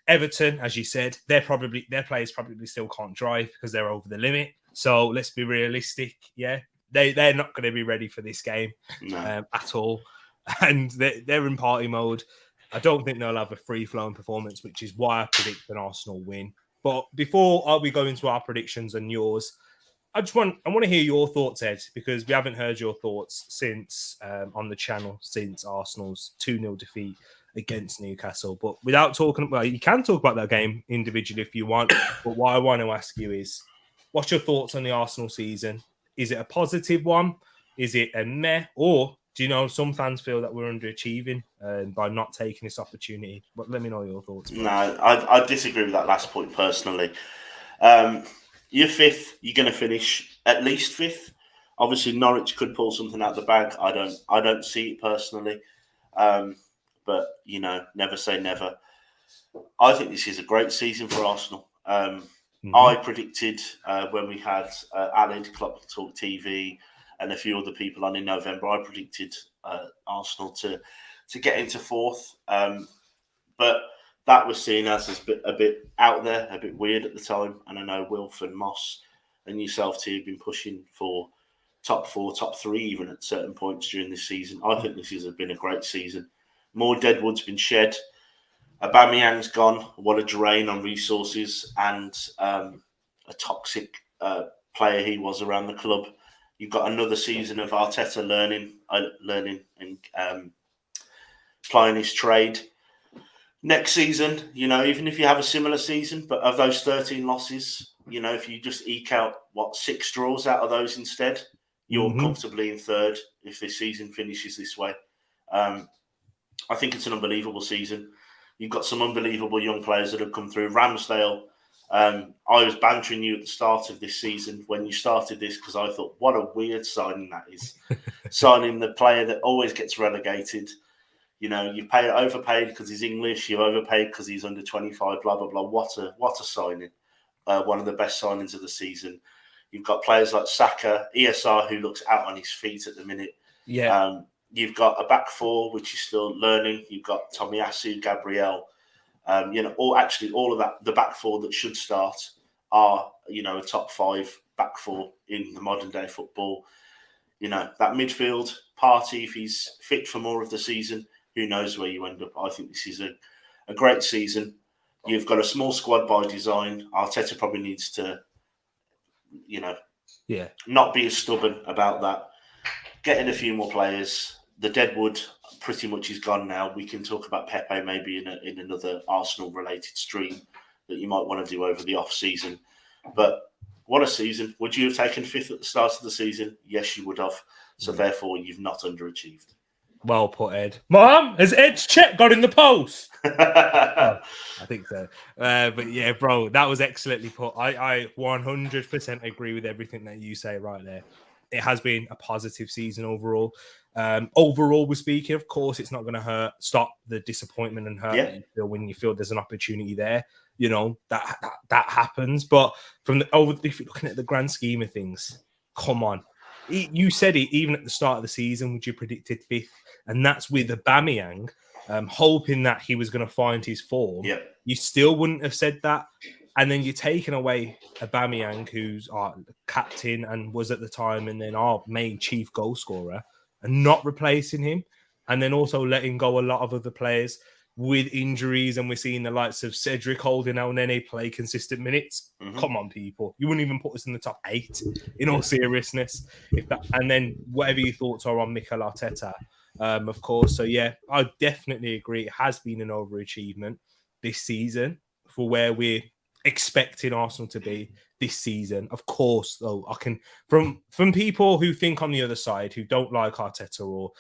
Everton, as you said, their players probably still can't drive because they're over the limit. So let's be realistic. Yeah, they're not going to be ready for this game at all, and they're in party mode. I don't think they'll have a free-flowing performance, which is why I predict an Arsenal win. But before we go into our predictions and yours, I want to hear your thoughts, Ed, because we haven't heard your thoughts since on the channel since Arsenal's 2-0 defeat against Newcastle. But without talking, well, you can talk about that game individually if you want. But what I want to ask you is, what's your thoughts on the Arsenal season? Is it a positive one? Is it a meh? Or do you know some fans feel that we're underachieving by not taking this opportunity? But let me know your thoughts. No, I disagree with that last point personally. You're 5th. You're going to finish at least 5th. Obviously, Norwich could pull something out of the bag. I don't see it personally. But never say never. I think this is a great season for Arsenal. I predicted when we had Alid, Klopp Talk TV, and a few other people on in November, I predicted Arsenal to get into 4th. But that was seen as a bit out there, a bit weird at the time. And I know Wilf and Moss and yourself too have been pushing for top 4, top 3 even at certain points during this season. I think this has been a great season. More deadwood's been shed. Aubameyang's gone. What a drain on resources and a toxic player he was around the club. You've got another season of Arteta learning and plying his trade. Next season, even if you have a similar season, but of those 13 losses, if you just eke out 6 draws out of those instead, you're comfortably in 3rd if this season finishes this way. I think it's an unbelievable season. You've got some unbelievable young players that have come through. Ramsdale, I was bantering you at the start of this season when you started this because I thought, what a weird signing that is. Signing the player that always gets relegated. You overpaid because he's English. You overpaid because he's under 25. Blah blah blah. What a signing! One of the best signings of the season. You've got players like Saka, ESR, who looks out on his feet at the minute. Yeah. You've got a back 4 which is still learning. You've got Tomiyasu, Gabriel. All of that. The back 4 that should start are a top 5 back 4 in the modern day football. That midfield party, if he's fit for more of the season, who knows where you end up. I think this is a great season. You've got a small squad by design. Arteta probably needs to, not be as stubborn about that. Getting a few more players. The deadwood pretty much is gone now. We can talk about Pepe maybe in another Arsenal-related stream that you might want to do over the off-season. But what a season. Would you have taken 5th at the start of the season? Yes, you would have. So therefore, you've not underachieved. Well put, Ed. Mom, has Ed's check got in the post? I think so. But yeah, bro, that was excellently put. I 100% agree with everything that you say right there. It has been a positive season overall. Overall, we're speaking, of course, it's not going to stop the disappointment and hurt that you feel when you feel there's an opportunity there. That happens. But if you're looking at the grand scheme of things, come on. You said it even at the start of the season, which you predicted 5th, and that's with Aubameyang, hoping that he was going to find his form. Yeah. You still wouldn't have said that. And then you're taking away Aubameyang, who's our captain and was at the time, and then our main chief goal scorer, and not replacing him. And then also letting go a lot of other players with injuries. And we're seeing the likes of Cedric Holding now and then they play consistent minutes. Mm-hmm. Come on, people. You wouldn't even put us in the top 8 in all seriousness. And then whatever your thoughts are on Mikel Arteta, of course. So, yeah, I definitely agree. It has been an overachievement this season for where we're expecting Arsenal to be this season. Of course, though, I can from people who think on the other side who don't like Arteta, or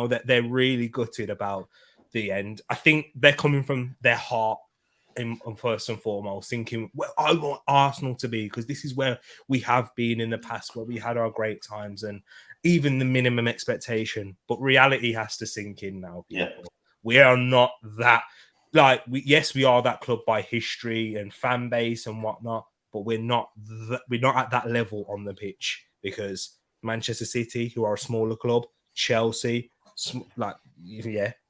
that they're really gutted about the end. I think they're coming from their heart and first and foremost, thinking, well, I want Arsenal to be, because this is where we have been in the past, where we had our great times and even the minimum expectation. But reality has to sink in now, people. Yeah. We are not that. Yes, we are that club by history and fan base and whatnot, but we're not at that level on the pitch, because Manchester City, who are a smaller club, Chelsea,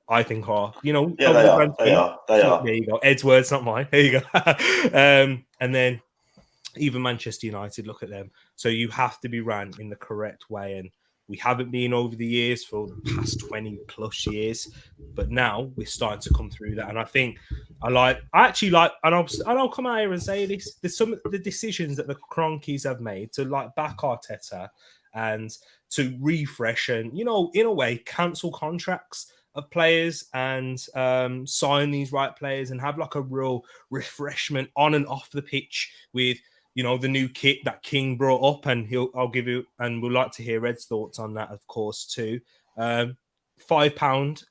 I think are, Yeah, they are. They are. There you go. Ed's words, not mine. There you go. And then even Manchester United, look at them. So you have to be ran in the correct way, and we haven't been over the years for the past 20 plus years, but now we're starting to come through that. And I think and I'll come out here and say this, there's some of the decisions that the Cronkies have made to back Arteta and to refresh and, in a way, cancel contracts of players and sign these right players and have a real refreshment on and off the pitch with, the new kit that King brought up, and I'll give you, and we'd like to hear Red's thoughts on that, of course, too. £5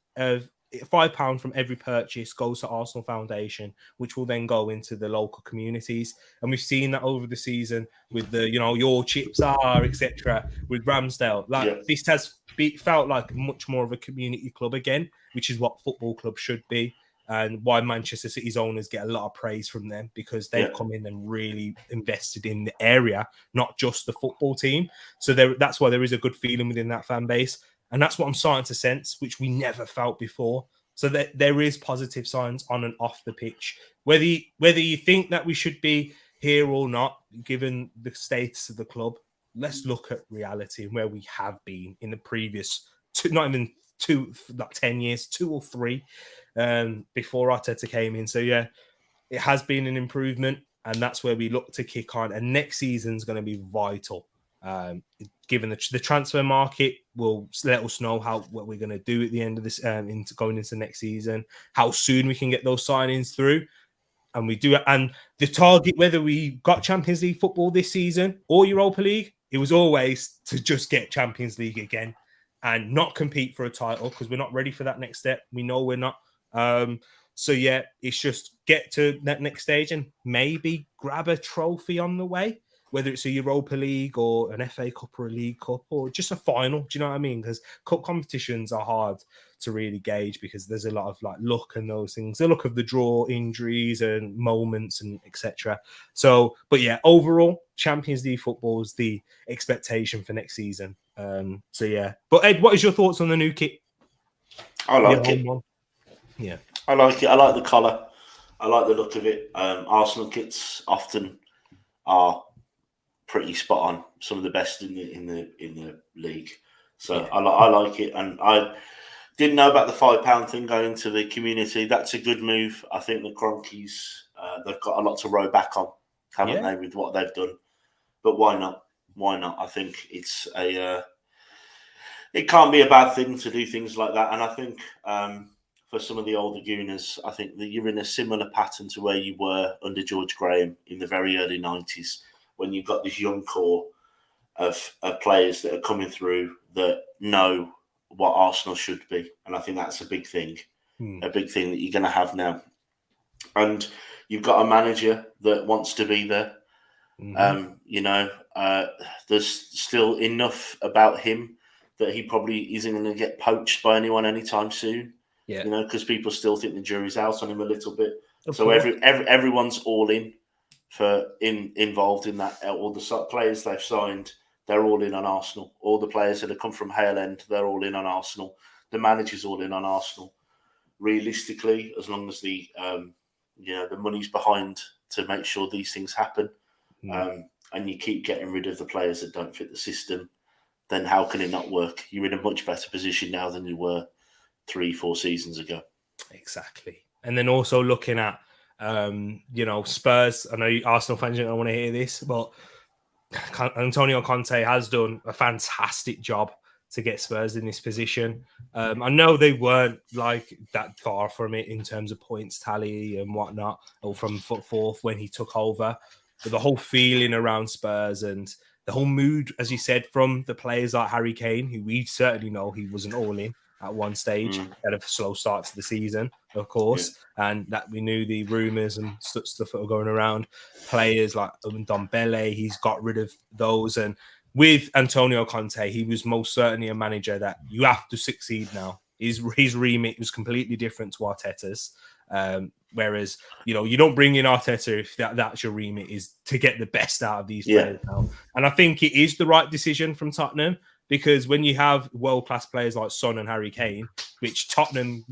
from every purchase goes to Arsenal Foundation, which will then go into the local communities. And we've seen that over the season with the, your chips are, etc. with Ramsdale. This has felt like much more of a community club again, which is what football clubs should be. And why Manchester City's owners get a lot of praise from them, because they've come in and really invested in the area, not just the football team. So that's why there is a good feeling within that fan base. And that's what I'm starting to sense, which we never felt before. So there is positive signs on and off the pitch. Whether you think that we should be here or not, given the status of the club, let's look at reality and where we have been in the previous, not even 10 years, 2 or 3 before Arteta came in. So yeah, it has been an improvement, and that's where we look to kick on. And next season's going to be vital. Given the transfer market will let us know what we're going to do at the end of this, going into next season, how soon we can get those signings through. And we do, and the target, whether we got Champions League football this season or Europa League, it was always to just get Champions League again and not compete for a title, because we're not ready for that next step. We know we're not. So yeah, it's just get to that next stage and maybe grab a trophy on the way, whether it's a Europa League or an FA Cup or a League Cup or just a final. Do you know what I mean? Because cup competitions are hard to really gauge, because there's a lot of luck and those things, the luck of the draw, injuries and moments and etc. So, but yeah, overall, Champions League football is the expectation for next season. So yeah, but Ed, what is your thoughts on the new kit? I like it. Yeah, I like it. I like the colour. I like the look of it. Arsenal kits often are pretty spot on. Some of the best in the league. So yeah. I like it, and I didn't know about the £5 thing going to the community. That's a good move. I think the Cronkies, they've got a lot to row back on, haven't they, with what they've done? But why not? Why not? I think it's it can't be a bad thing to do things like that. And I think for some of the older Gooners, I think that you're in a similar pattern to where you were under George Graham in the very early 90s, when you've got this young core of players that are coming through that know what Arsenal should be. And I think that's a big thing, a big thing that you're going to have now. And you've got a manager that wants to be there. There's still enough about him that he probably isn't going to get poached by anyone anytime soon. Yeah, because people still think the jury's out on him a little bit. So everyone's all involved in that. All the players they've signed, they're all in on Arsenal. All the players that have come from Hale End, they're all in on Arsenal. The manager's all in on Arsenal. Realistically, as long as the money's behind to make sure these things happen, and you keep getting rid of the players that don't fit the system, then how can it not work? You're in a much better position now than you were 3-4 seasons ago. Exactly. And then also looking at, Spurs. I know Arsenal fans don't want to hear this, but Antonio Conte has done a fantastic job to get Spurs in this position. I know they weren't like that far from it in terms of points tally and whatnot, or from fourth when he took over. But the whole feeling around Spurs and the whole mood, as you said, from the players like Harry Kane, who we certainly know he wasn't all in at one stage, had a slow start to the season, of course, and that we knew the rumours and stuff that were going around. Players like Ndombele, he's got rid of those. And with Antonio Conte, he was most certainly a manager that you have to succeed now. His remit was completely different to Arteta's. Whereas, you don't bring in Arteta if that's your remit, is to get the best out of these players now. And I think it is the right decision from Tottenham, because when you have world-class players like Son and Harry Kane, which Tottenham,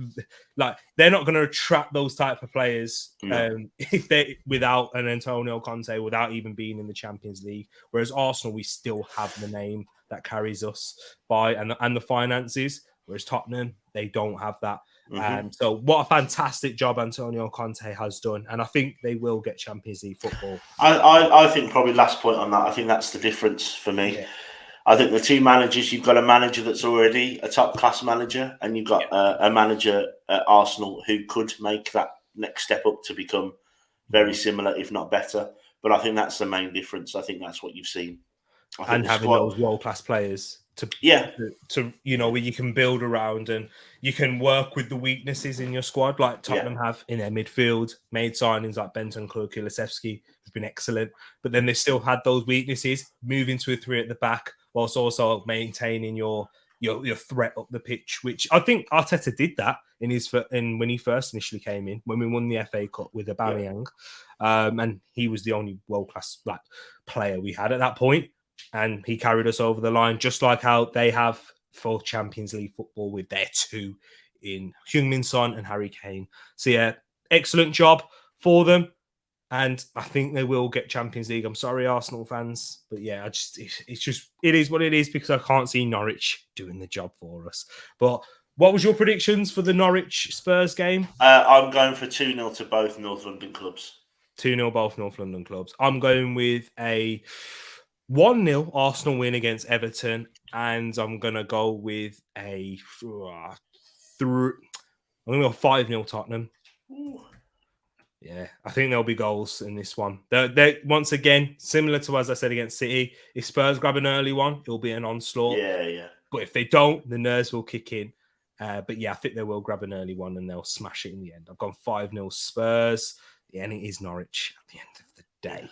they're not going to attract those type of players if they without an Antonio Conte, without even being in the Champions League. Whereas Arsenal, we still have the name that carries us by and the finances. Whereas Tottenham, they don't have that. And so what a fantastic job Antonio Conte has done. And I think they will get Champions League football. I think probably last point on that, I think that's the difference for me. Yeah. I think the two managers, you've got a manager that's already a top-class manager, and you've got a manager at Arsenal who could make that next step up to become very similar, if not better. But I think that's the main difference. I think that's what you've seen. And having those world-class players to where you can build around and you can work with the weaknesses in your squad, like Tottenham have in their midfield. Made signings like Bentancur, Kulusevski has been excellent, but then they still had those weaknesses. Moving to a 3 at the back, whilst also maintaining your threat up the pitch, which I think Arteta did that when he first initially came in, when we won the FA Cup with Aubameyang, and he was the only world-class player we had at that point. And he carried us over the line, just like how they have for Champions League football with their two in Heung-min Son and Harry Kane. So yeah, excellent job for them. And I think they will get Champions League. I'm sorry, Arsenal fans. But yeah, it is what it is, because I can't see Norwich doing the job for us. But what was your predictions for the Norwich Spurs game? I'm going for 2-0 to both North London clubs. 2-0 both North London clubs. I'm going with a 1-0 Arsenal win against Everton, and I'm going to go with a 5-0 Tottenham. Ooh. Yeah, I think there'll be goals in this one. They're once again, similar to as I said against City, if Spurs grab an early one, it'll be an onslaught. Yeah. But if they don't, the nerves will kick in. But yeah, I think they will grab an early one and they'll smash it in the end. I've gone 5-0 Spurs. Yeah, and it is Norwich at the end of the day.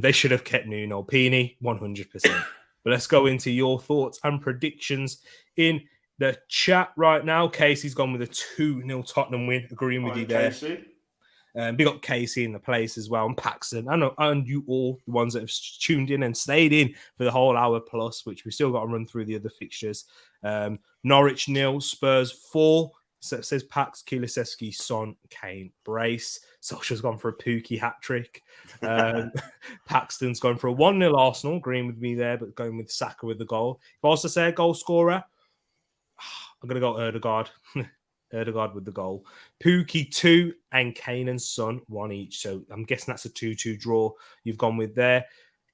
They should have kept Nuno. Pini, 100%. But let's go into your thoughts and predictions in the chat right now. Casey's gone with a 2-0 Tottenham win. Agreeing with you there. Casey. Big up Casey in the place as well, and Paxton, and you all, the ones that have tuned in and stayed in for the whole hour plus, which we still got to run through the other fixtures. Norwich 0, Spurs 4. So it says Pax, Kulusevski, Son, Kane, Brace. Solskjaer's gone for a Pookie hat trick. Paxton's gone for a 1-0 Arsenal, agreeing with me there, but going with Saka with the goal. If I was to say a goal scorer, I'm going to go Ødegaard. Ødegaard with the goal. Pookie 2 and Kane and Son 1 each. So I'm guessing that's a 2-2 draw you've gone with there.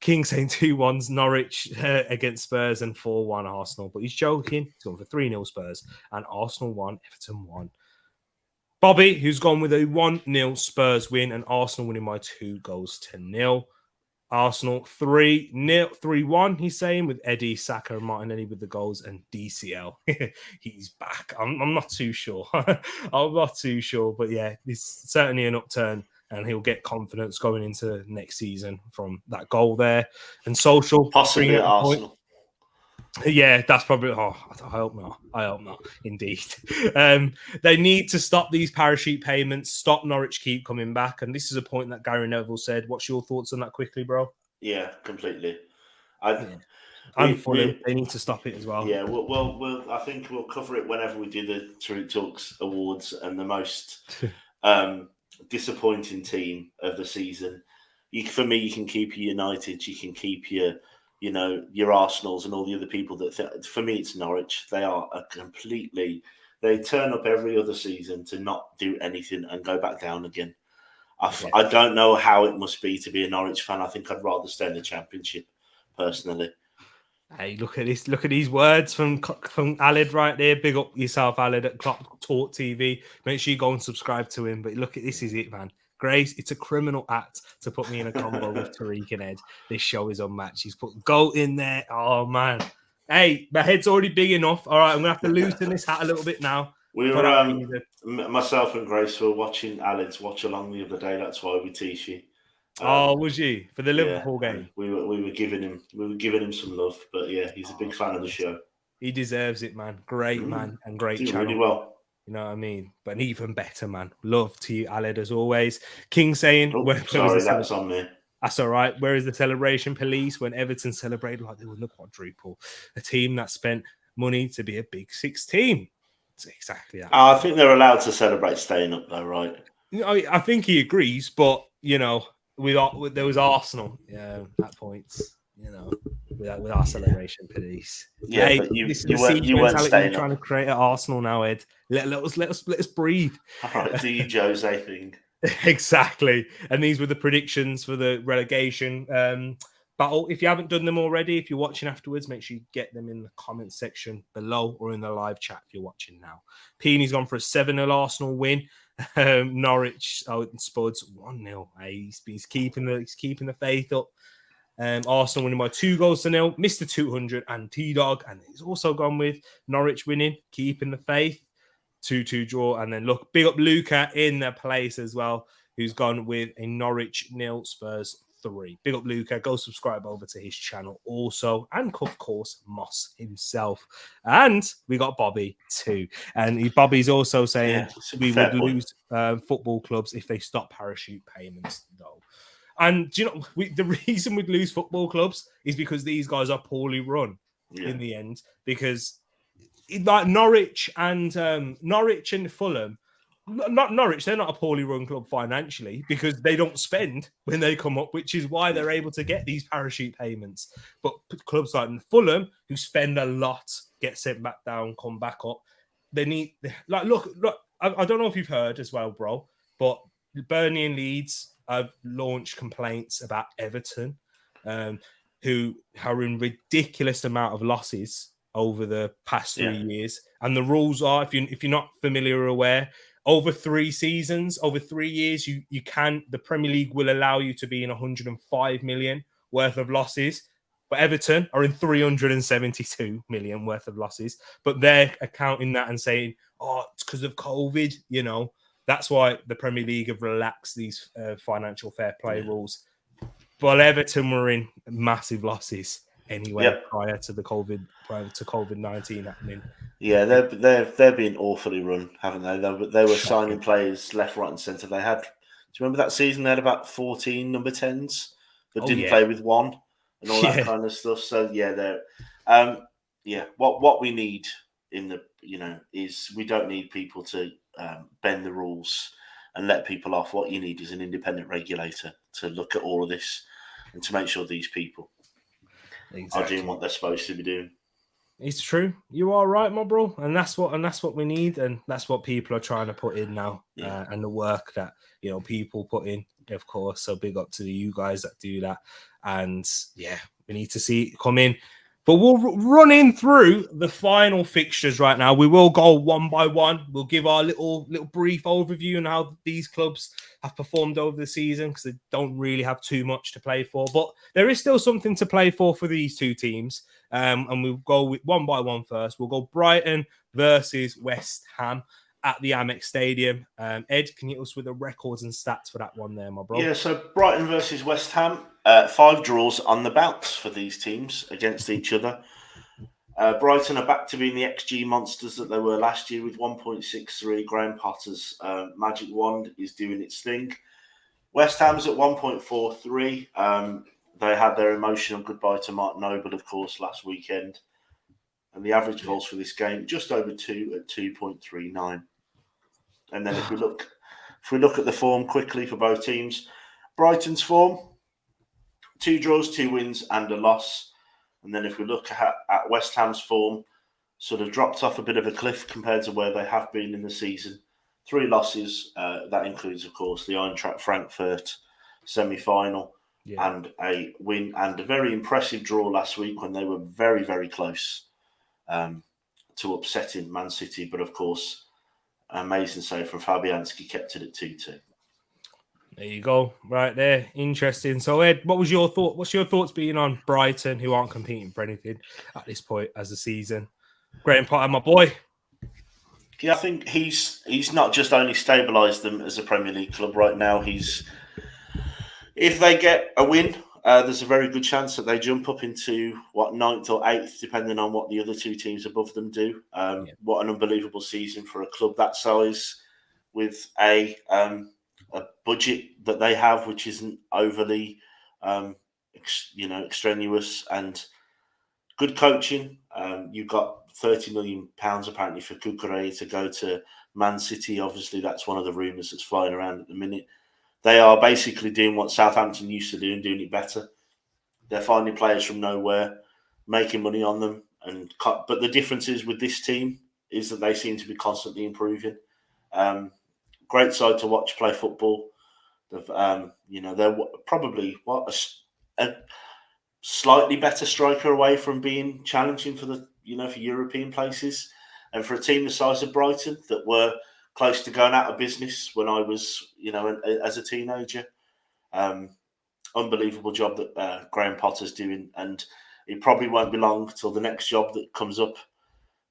King saying 2-1 Norwich against Spurs and 4-1 Arsenal. But he's joking. He's gone for 3-0 Spurs and Arsenal 1, Everton 1. Bobby, who's gone with a 1-0 Spurs win and Arsenal winning by 2-0. Arsenal 3-1, he's saying, with Eddie, Saka, and Martinelli with the goals, and DCL. He's back. I'm not too sure. I'm not too sure. But yeah, it's certainly an upturn, and he'll get confidence going into next season from that goal there. And Social. Possibly at Arsenal. Yeah, that's probably. Oh, I hope not. I hope not. Indeed, they need to stop these parachute payments. Stop Norwich keep coming back, and this is a point that Gary Neville said. What's your thoughts on that, quickly, bro? Yeah, completely. And Fulham, they need to stop it as well. Yeah, I think we'll cover it whenever we do the Tereak Talks awards and the most disappointing team of the season. For me, you can keep your United, you can keep your Arsenals and all the other people that. For me, it's Norwich. They are They turn up every other season to not do anything and go back down again. I don't know how it must be to be a Norwich fan. I think I'd rather stay in the Championship, personally. Hey, look at this! Look at these words from Alid right there. Big up yourself, Alid at Clock Talk TV. Make sure you go and subscribe to him. But look at this, is it, man? Grace, it's a criminal act to put me in a combo with Tereak and Ed. This show is unmatched. He's put goat in there. Oh man, hey, my head's already big enough. All right, I'm gonna have to loosen this hat a little bit now. We were myself and Grace were watching Alid's watch along the other day. That's why we teach you. Was you for the Liverpool game? We were giving him some love, but yeah, he's a big fan of the show. He deserves it, man. Great man and great Did channel. Really well. You know what I mean? But an even better man. Love to you, Aled, as always. King saying, sorry, that's on me. That's all right. Where is the celebration police when Everton celebrated like they won the quadruple? A team that spent money to be a Big Six team. It's exactly that. I think they're allowed to celebrate staying up, though, right? I think he agrees, but there was Arsenal, at points, with our celebration police. Yeah, hey, but you weren't staying trying to create at Arsenal now, Ed. Let us breathe. All right, do you Jose thing? Exactly. And these were the predictions for the relegation battle. If you haven't done them already, if you're watching afterwards, make sure you get them in the comments section below or in the live chat if you're watching now. Peeny's gone for a 7-0 Arsenal win. Norwich Spuds 1-0. He's keeping the faith up. Arsenal winning by 2-0. Mr. 200 and T-Dog, and he's also gone with Norwich winning, keeping the faith. 2-2 draw, and then look, big up Luca in the place as well, who's gone with a Norwich 0, Spurs 3. Big up Luca. Go subscribe over to his channel also, and of course Moss himself. And we got Bobby too, and Bobby's also saying we would lose football clubs if they stop parachute payments though. And do you know the reason we'd lose football clubs is because these guys are poorly run in the end, because like Norwich and Fulham, not Norwich, they're not a poorly run club financially because they don't spend when they come up, which is why they're able to get these parachute payments. But clubs like Fulham, who spend a lot, get sent back down, come back up. They need look. I don't know if you've heard as well, bro, but Burnley and Leeds have launched complaints about Everton, who are in ridiculous amount of losses over the past 3 years. And the rules are, if you're not familiar or aware, over 3 seasons, over 3 years, the Premier League will allow you to be in 105 million worth of losses. But Everton are in 372 million worth of losses. But they're accounting that and saying, it's because of COVID, That's why the Premier League have relaxed these financial fair play rules. But Everton were in massive losses anyway prior to COVID-19 happening. Yeah, they're being awfully run, haven't they? They were signing players left, right, and centre. They had. Do you remember that season? They had about 14 number 10s, but didn't play with one and all that kind of stuff. So they're. What we need is we don't need people to bend the rules and let people off. What you need is an independent regulator to look at all of this and to make sure these people are doing what they're supposed to be doing. It's true. You are right, my bro, and that's what we need, and that's what people are trying to put in now, and the work that people put in, of course. So big up to you guys that do that, and we need to see it come in. But we'll run in through the final fixtures right now. We will go one by one. We'll give our little brief overview on how these clubs have performed over the season, because they don't really have too much to play for. But there is still something to play for these two teams. And we'll go with one by one first. We'll go Brighton versus West Ham at the Amex Stadium. Ed, can you hit us with the records and stats for that one there, my bro? Yeah, so Brighton versus West Ham. 5 draws on the bounce for these teams against each other. Brighton are back to being the XG monsters that they were last year with 1.63. Graham Potter's magic wand is doing its thing. West Ham's at 1.43. they had their emotional goodbye to Mark Noble, of course, last weekend. And the average goals for this game, just over 2 at 2.39. And then if we look at the form quickly for both teams, Brighton's form, 2 draws, 2 wins, and a loss. And then if we look at West Ham's form, sort of dropped off a bit of a cliff compared to where they have been in the season. 3 losses. That includes, of course, the Eintracht Frankfurt semi-final and a win and a very impressive draw last week when they were very, very close to upsetting Man City. But, of course, amazing save from Fabianski kept it at 2-2. There you go, right there. Interesting. So, Ed, what's your thoughts being on Brighton, who aren't competing for anything at this point as a season? Graham Potter, my boy. Yeah, I think he's not just only stabilised them as a Premier League club right now. If they get a win, there's a very good chance that they jump up into 9th or 8th, depending on what the other 2 teams above them do. What an unbelievable season for a club that size, with a budget that they have, which isn't overly, extraneous, and good coaching. You've got £30 million apparently for Cucurella to go to Man City. Obviously, that's one of the rumours that's flying around at the minute. They are basically doing what Southampton used to do and doing it better. They're finding players from nowhere, making money on them, but the difference is with this team is that they seem to be constantly improving. Great side to watch play football. They're probably a slightly better striker away from being challenging for for European places, and for a team the size of Brighton that were close to going out of business when I was, as a teenager. Unbelievable job that Graham Potter's doing, and it probably won't be long till the next job that comes up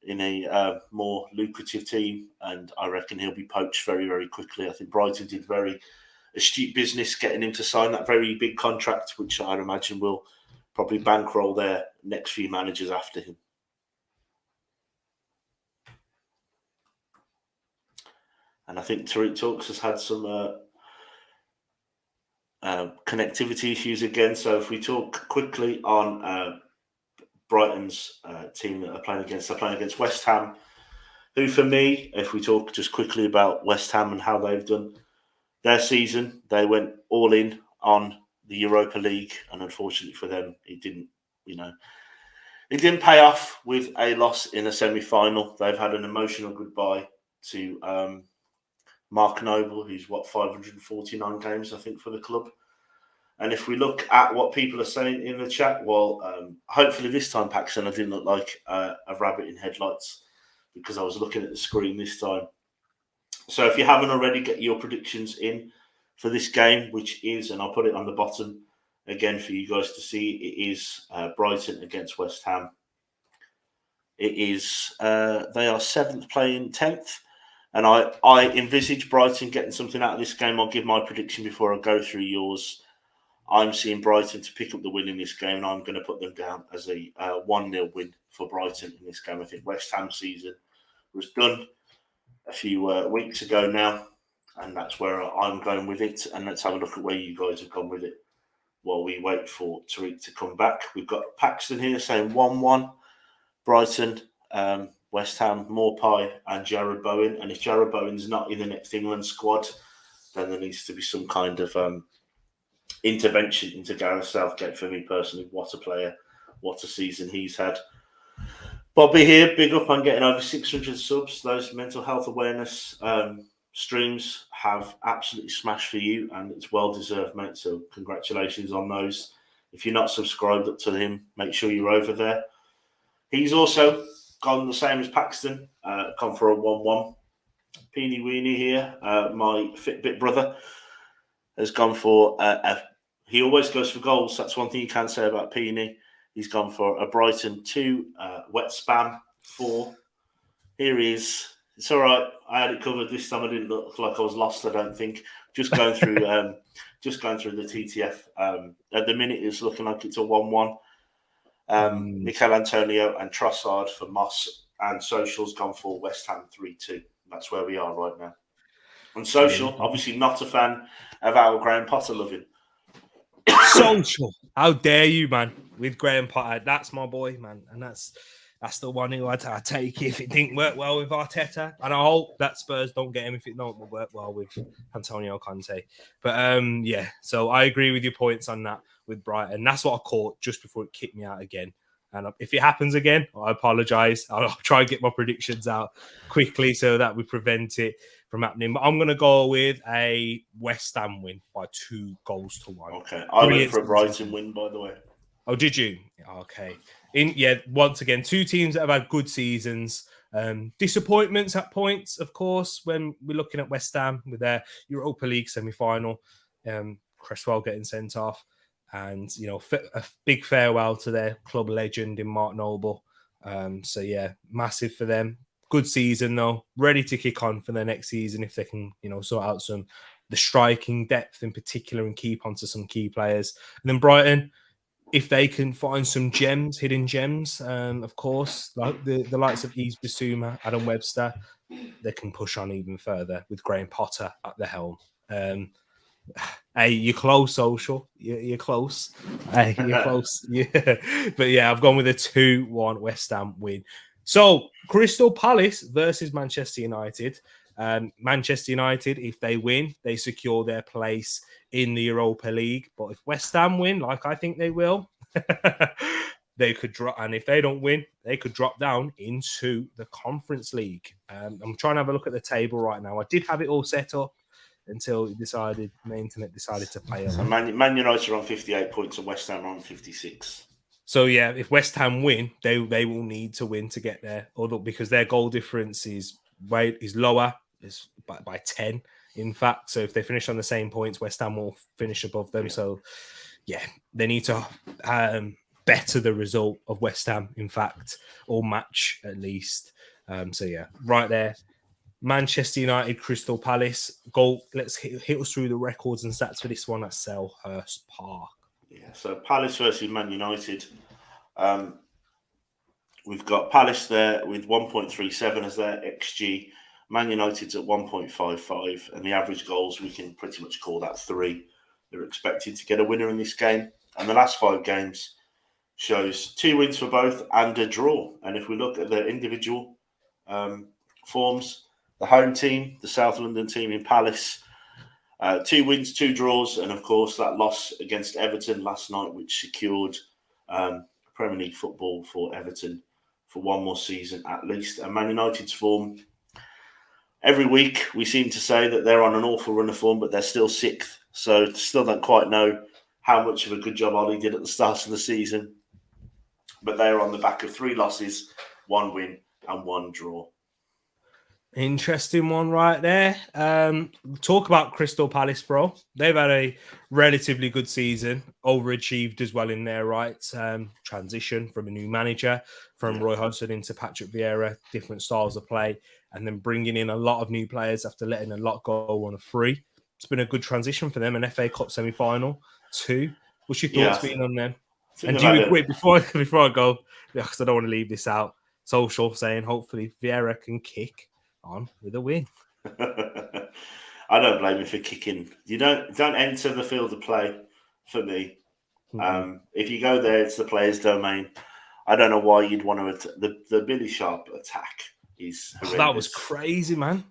in a more lucrative team, and I reckon he'll be poached very, very quickly. I think Brighton did very astute business getting him to sign that very big contract, which I imagine will probably bankroll their next few managers after him. And I think Tereak Talks has had some connectivity issues again. So if we talk quickly on Brighton's team that are playing against West Ham, who for me, if we talk just quickly about West Ham and how they've done their season, they went all in on the Europa League, and unfortunately for them, it didn't pay off with a loss in a semi-final. They've had an emotional goodbye to Mark Noble, who's 549 games, I think, for the club. And if we look at what people are saying in the chat, well, hopefully this time, Paxton, I didn't look like a rabbit in headlights because I was looking at the screen this time. So if you haven't already, get your predictions in for this game, which is, and I'll put it on the bottom again for you guys to see, it is Brighton against West Ham. It is, they are 7th playing 10th. And I envisage Brighton getting something out of this game. I'll give my prediction before I go through yours. I'm seeing Brighton to pick up the win in this game, and I'm going to put them down as a 1-0 win for Brighton in this game. I think West Ham season was done a few weeks ago now, and that's where I'm going with it. And let's have a look at where you guys have gone with it while we wait for Tereak to come back. We've got Paxton here saying 1-1, Brighton, West Ham, Morpie and Jared Bowen. And if Jared Bowen's not in the next England squad, then there needs to be some kind of intervention into Gareth Southgate for me personally. What a player, what a season he's had. Bobby here, big up on getting over 600 subs. Those mental health awareness streams have absolutely smashed for you, and it's well deserved, mate. So congratulations on those. If you're not subscribed up to him, make sure you're over there. He's also gone the same as Paxton, gone for a 1-1. Peeny Weenie here, my Fitbit brother, has gone for he always goes for goals. That's one thing you can say about Peeny. He's gone for a Brighton 2, Wet Spam 4. Here he is. It's all right. I had it covered this time. I didn't look like I was lost, I don't think. Just going through the TTF. At the minute, it's looking like it's a 1-1. Mikel Antonio and Trossard for Moss, and Social's gone for West Ham 3-2. That's where we are right now. And Social, obviously not a fan of our Graham Potter loving. Social. How dare you, man? With Graham Potter, that's my boy, man, and that's the one who I'd take if it didn't work well with Arteta. And I hope that Spurs don't get him if it don't work well with Antonio Conte. But yeah, so I agree with your points on that with Brighton. That's what I caught just before it kicked me out again. And if it happens again, I apologise. I'll try and get my predictions out quickly so that we prevent it from happening. But I'm going to go with a West Ham win by 2-1. Okay. I went for a Brilliant. Brighton win, by the way. Oh, did you? Okay. Once again, two teams that have had good seasons. Disappointments at points, of course, when we're looking at West Ham with their Europa League semi-final. Cresswell getting sent off. And, a big farewell to their club legend in Mark Noble. So, yeah, massive for them. Good season, though. Ready to kick on for the next season if they can, sort out the striking depth in particular and keep onto some key players. And then Brighton, if they can find some hidden gems, of course, like the likes of Yves Bissouma, Adam Webster, they can push on even further with Graham Potter at the helm. Hey, you're close, Social. You're close. Hey, you're close. Yeah. But yeah, I've gone with a 2-1 West Ham win. So, Crystal Palace versus Manchester United. Manchester United, if they win, they secure their place in the Europa League. But if West Ham win, like I think they will, they could drop. And if they don't win, they could drop down into the Conference League. I'm trying to have a look at the table right now. I did have it all set up until my internet decided to play up. So Man United are on 58 points and West Ham are on 56. So yeah, if West Ham win, they will need to win to get there. Although because their goal difference is lower, is by 10, in fact. So if they finish on the same points, West Ham will finish above them. Yeah. So yeah, they need to better the result of West Ham, in fact, or match at least. So yeah, right there. Manchester United, Crystal Palace. Let's hit us through the records and stats for this one at Selhurst Park. Yeah, so Palace versus Man United. We've got Palace there with 1.37 as their XG. Man United's at 1.55, and the average goals, we can pretty much call that 3. They're expected to get a winner in this game. And the last 5 games shows 2 wins for both and a draw. And if we look at the individual forms, the home team, the South London team in Palace, 2 wins, 2 draws, and of course that loss against Everton last night, which secured Premier League football for Everton for one more season at least. And Man United's form, every week we seem to say that they're on an awful run of form, but they're still 6th. So still don't quite know how much of a good job Ollie did at the start of the season. But they're on the back of 3 losses, 1 win and 1 draw. Interesting one right there. Talk about Crystal Palace, bro. They've had a relatively good season, overachieved as well in their rights. Transition from a new manager, from Roy Hodgson into Patrick Vieira, different styles of play, and then bringing in a lot of new players after letting a lot go on a free. It's been a good transition for them, an FA Cup semi-final too. What's your thoughts been on them? And do you agree, before I go, because I don't want to leave this out, Social saying hopefully Vieira can kick on with a win. I don't blame him for kicking. You don't enter the field of play for me. Mm-hmm. If you go there, it's the player's domain. I don't know why you'd want to. The Billy Sharp attack is horrendous. That was crazy, man.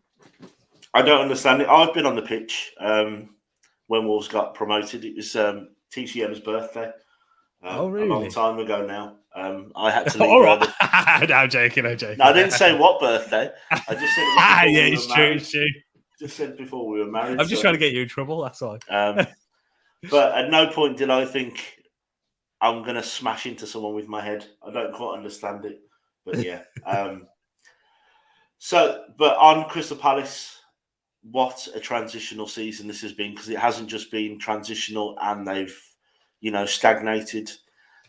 I don't understand it. I've been on the pitch when Wolves got promoted. It was TCM's birthday. Really? A long time ago now. I had to leave. All right. No, I'm joking. No, I didn't say what birthday. I just said it was it's true. Just said before we were married. I'm just trying to get you in trouble. That's all. But at no point did I think I'm going to smash into someone with my head. I don't quite understand it, but yeah. But on Crystal Palace, what a transitional season this has been, because it hasn't just been transitional and they've, stagnated.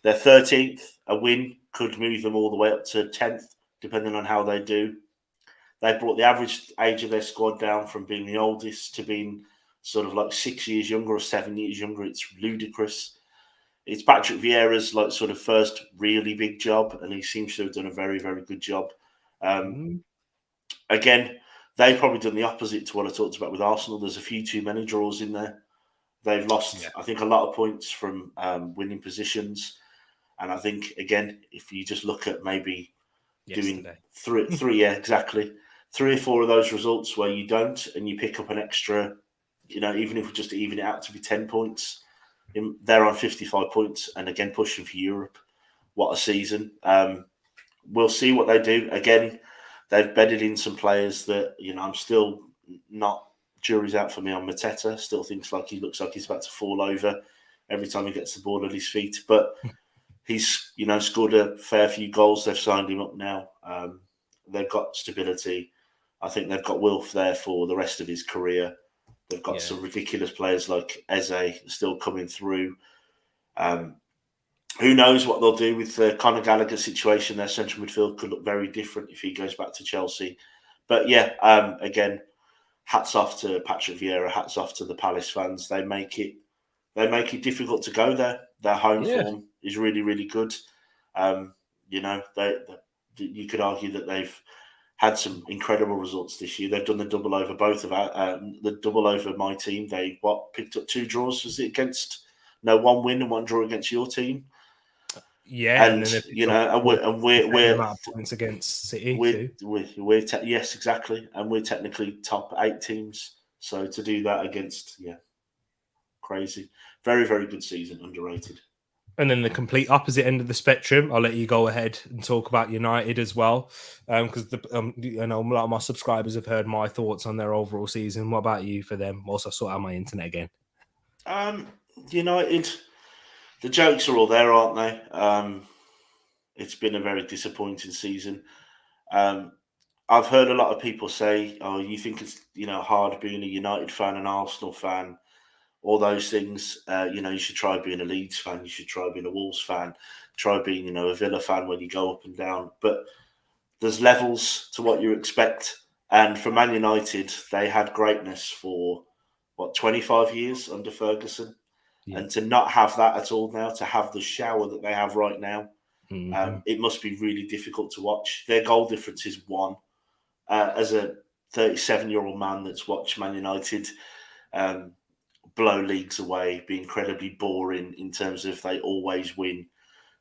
They're 13th. A win could move them all the way up to 10th, depending on how they do. They brought the average age of their squad down from being the oldest to being sort of like 6 years younger or 7 years younger. It's ludicrous. It's Patrick Vieira's sort of first really big job, and he seems to have done a very, very good job. Again, they've probably done the opposite to what I talked about with Arsenal. There's a few too many draws in there. They've lost, I think, a lot of points from winning positions. And I think, again, if you just look at maybe doing three, yeah, exactly, 3 or 4 of those results where you don't, and you pick up an extra, even if we just even it out to be 10 points, they're on 55 points, and again pushing for Europe. What a season! We'll see what they do. Again, they've bedded in some players that I'm still not. Jury's out for me on Mateta. Still he looks like he's about to fall over every time he gets the ball at his feet, but. He's, scored a fair few goals. They've signed him up now. They've got stability. I think they've got Wilf there for the rest of his career. They've got some ridiculous players like Eze still coming through. Who knows what they'll do with the Conor Gallagher situation? Their central midfield could look very different if he goes back to Chelsea. But yeah, again, hats off to Patrick Vieira. Hats off to the Palace fans. They make it difficult to go there. Their home form is really, really good. You could argue that they've had some incredible results this year. They've done the double over the double over my team. They picked up 2 draws. Was it against 1 win and 1 draw against your team? Yeah, and we're points against City. Yes, exactly, and we're technically top 8 teams. So to do that against crazy. Very, very good season, underrated. And then the complete opposite end of the spectrum, I'll let you go ahead and talk about United as well, because a lot of my subscribers have heard my thoughts on their overall season. What about you for them? Also, sort out my internet again. United, the jokes are all there, aren't they? It's been a very disappointing season. I've heard a lot of people say, "Oh, you think it's hard being a United fan, an Arsenal fan." All those things, you should try being a Leeds fan. You should try being a Wolves fan. Try being, a Villa fan when you go up and down. But there's levels to what you expect. And for Man United, they had greatness for 25 years under Ferguson, and to not have that at all now, to have the shower that they have right now, it must be really difficult to watch. Their goal difference is 1. As a 37-year-old man that's watched Man United. Blow leagues away, be incredibly boring in terms of they always win.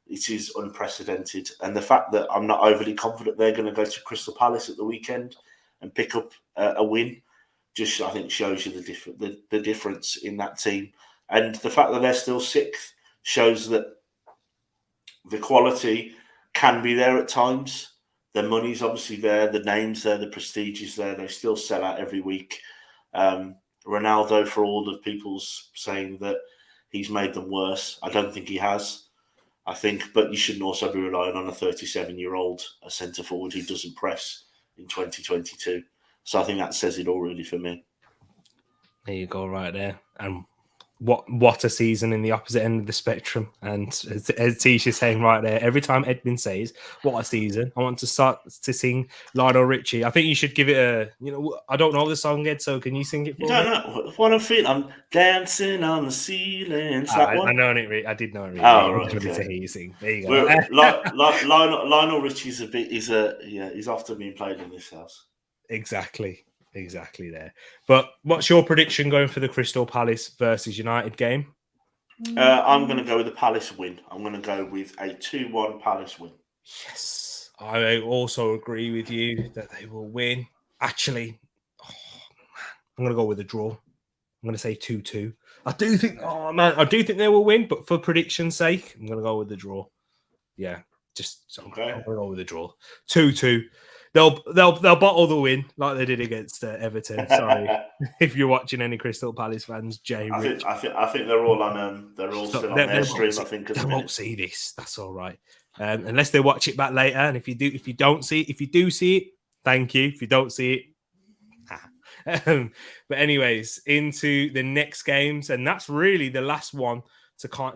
It is unprecedented. And the fact that I'm not overly confident they're going to go to Crystal Palace at the weekend and pick up a win, just I think shows you the difference in that team. And the fact that they're still 6th shows that the quality can be there at times. The money's obviously there, the name's there, the prestige is there. They still sell out every week. Ronaldo, for all of people's saying that he's made them worse, I don't think he has. But you shouldn't also be relying on a 37-year-old centre forward who doesn't press in 2022. So I think that says it all really for me. There you go, right there. And what a season in the opposite end of the spectrum. And as Tisha's saying right there, every time Edmund says, what a season, I want to start to sing Lionel Richie. I think you should give it I don't know the song, Ed, so can you sing it for me? You don't know what I'm feeling. I'm dancing on the ceiling. I know it. I did know it. Really. Oh, right, okay. To hear you sing. There you go. Lionel Richie's he's often being played in this house. Exactly there. But what's your prediction going for the Crystal Palace versus United game? I'm going to go with a Palace win. I'm going to go with a 2-1 Palace win. Yes. I also agree with you that they will win. Actually, I'm going to go with a draw. I'm going to say 2-2. I do think they will win, but for prediction's sake, I'm going to go with the draw. Yeah, I'm going to go with the draw. 2-2. They'll bottle the win like they did against Everton. Sorry, if you're watching any Crystal Palace fans, Jay. I think they're all on. They're all still on their stream. I think they won't see this. That's all right, unless they watch it back later. And if you do see it, thank you. If you don't see it, but anyways, into the next games, and that's really the last one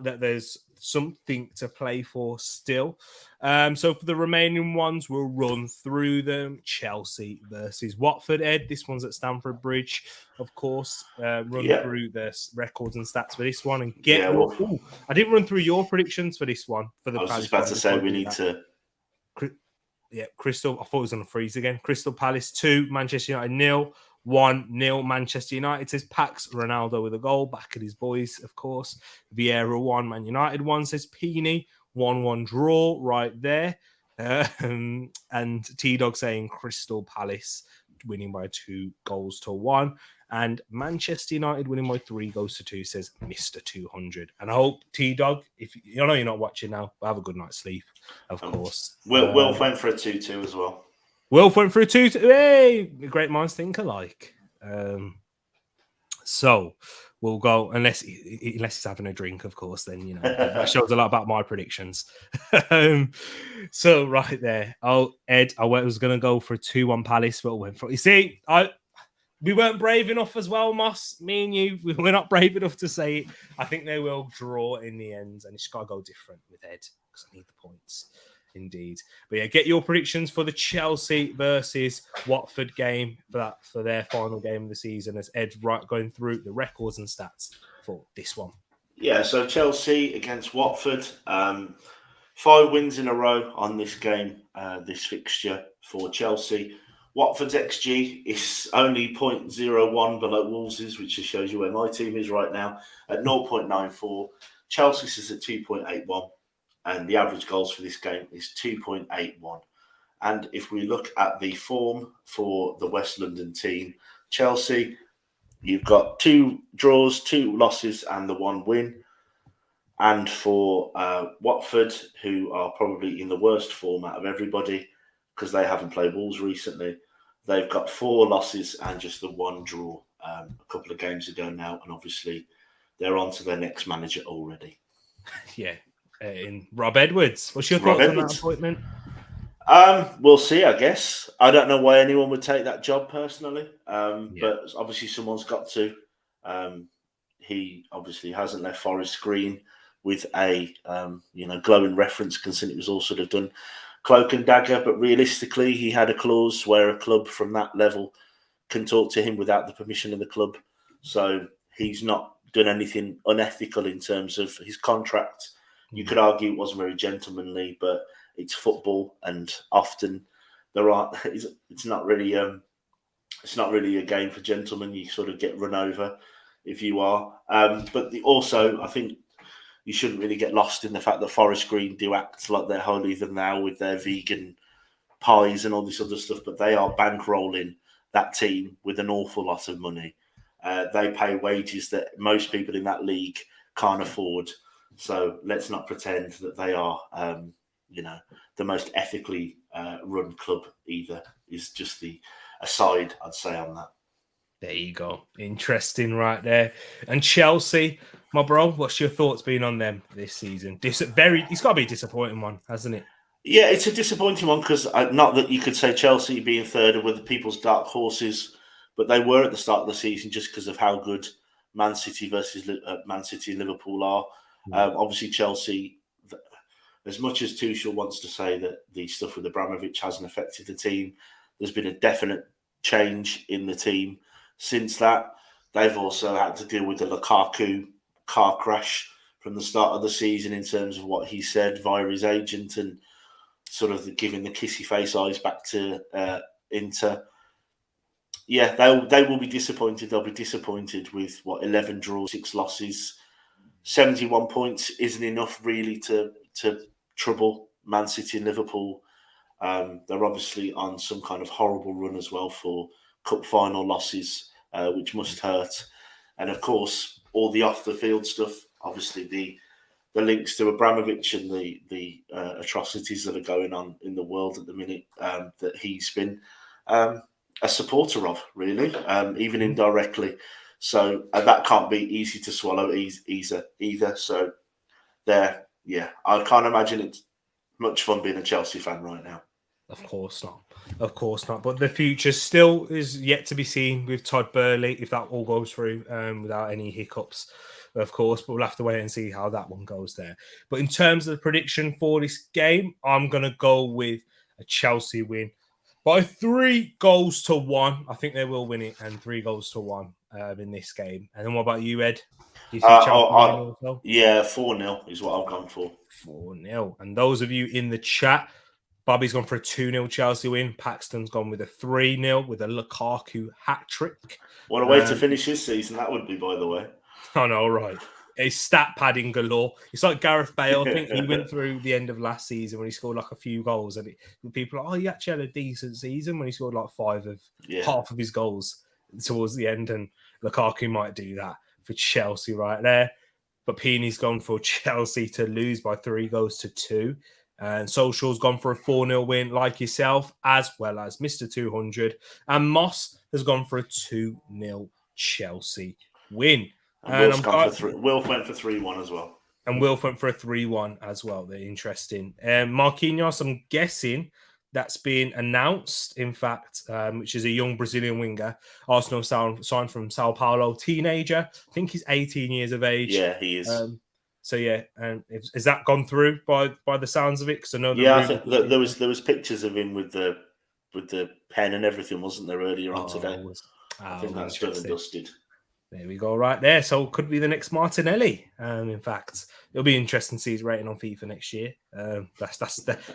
that there's something to play for still. So for the remaining ones, we'll run through them. Chelsea versus Watford, Ed. This one's at Stamford Bridge, of course. Through the records and stats for this one and I didn't run through your predictions for this one. I was just about to say we need to. Crystal. I thought it was going to freeze again. Crystal Palace 2, Manchester United 0, 1-0 Manchester United, says Pax. Ronaldo with a goal, back at his boys, of course. Vieira 1, Man United 1, says Peeny. 1-1 draw right there. And T-Dog saying Crystal Palace winning by 2-1. And Manchester United winning by 3-2, says Mr. 200. And I hope, T-Dog, if you know you're not watching now, but have a good night's sleep, of course. Wilf went for a 2-2 as well. Wilf went for a 2-2. Hey, great minds think alike. So we'll go, unless he's having a drink, of course, then, you know, that shows a lot about my predictions. So right there. Oh, Ed, I was going to go for a 2-1 Palace, but went for, you see, we weren't brave enough as well, Moss. Me and you, we're not brave enough to say it. I think they will draw in the end, and it's got to go different with Ed because I need the points. Indeed. But yeah, get your predictions for the Chelsea versus Watford game for their final game of the season, as Ed's going through the records and stats for this one. Yeah, so Chelsea against Watford. 5 wins in a row on this game, this fixture for Chelsea. Watford's XG is only 0.01 below Wolves', which just shows you where my team is right now, at 0.94. Chelsea's is at 2.81. And the average goals for this game is 2.81. And if we look at the form for the West London team, Chelsea, you've got 2 draws, 2 losses, and the 1 win. And for Watford, who are probably in the worst form out of everybody because they haven't played Wolves recently, they've got 4 losses and just the 1 draw a couple of games ago now. And obviously, they're on to their next manager already. Yeah. In Rob Edwards. What's your thoughts on that appointment? We'll see, I guess. I don't know why anyone would take that job personally, but obviously someone's got to. He obviously hasn't left Forest Green with a glowing reference, considering it was all sort of done cloak and dagger. But realistically, he had a clause where a club from that level can talk to him without the permission of the club. So he's not done anything unethical in terms of his contract. You could argue it wasn't very gentlemanly, but it's football, and often there are. It's not really a game for gentlemen. You sort of get run over if you are. But also, I think you shouldn't really get lost in the fact that Forest Green do act like they're holier than thou with their vegan pies and all this other stuff, but they are bankrolling that team with an awful lot of money. They pay wages that most people in that league can't afford. So let's not pretend that they are, the most ethically run club either. Is just the aside I'd say on that. There you go. Interesting right there. And Chelsea, my bro, what's your thoughts been on them this season? It's got to be a disappointing one, hasn't it? Yeah, it's a disappointing one because not that you could say Chelsea being third were the people's dark horses, but they were at the start of the season just because of how good Man City versus Man City and Liverpool are. Obviously, Chelsea, as much as Tuchel wants to say that the stuff with Abramovich hasn't affected the team, there's been a definite change in the team since that. They've also had to deal with the Lukaku car crash from the start of the season in terms of what he said via his agent and sort of giving the kissy face eyes back to Inter. Yeah, they will be disappointed. They'll be disappointed with 11 draws, 6 losses. 71 points isn't enough really to trouble Man City and Liverpool. They're obviously on some kind of horrible run as well for cup final losses, which must hurt. And of course, all the off the field stuff, obviously the links to Abramovich and the atrocities that are going on in the world at the minute that he's been a supporter of, really, even indirectly. So that can't be easy to swallow either. So I can't imagine it's much fun being a Chelsea fan right now. Of course not. But the future still is yet to be seen with Todd Burley, if that all goes through without any hiccups, of course. But we'll have to wait and see how that one goes there. But in terms of the prediction for this game, I'm going to go with a Chelsea win by 3-1. I think they will win it, and 3-1 in this game. And then what about you, Ed? Do you see Chelsea winning also? Yeah, 4-0 is what I've gone for. 4-0. And those of you in the chat, Bobby's gone for a 2-0 Chelsea win. Paxton's gone with a 3-0 with a Lukaku hat-trick. What a way to finish his season that would be, by the way. I know, right? It's stat padding galore. It's like Gareth Bale. I think he went through the end of last season when he scored like a few goals, and people are like, oh, he actually had a decent season when he scored like half of his goals towards the end, and Lukaku might do that for Chelsea right there. But Peeney's gone for Chelsea to lose by 3-2. And Solskjaer's gone for a 4-0 win like yourself, as well as Mr. 200. And Moss has gone for a 2-0 Chelsea win. And Wilf went for 3-1 as well. And Wilf went for a 3-1 as well. They're interesting. Marquinhos, I'm guessing that's been announced, in fact, which is a young Brazilian winger. Arsenal signed from Sao Paulo, teenager. I think he's 18 years of age. Yeah, he is. And has that gone through by the sounds of it? Because I know I think there was pictures of him with the pen and everything, wasn't there, earlier on today? I think that's done and dusted. There we go, right there. So could be the next Martinelli. In fact, it'll be interesting to see his rating on FIFA next year.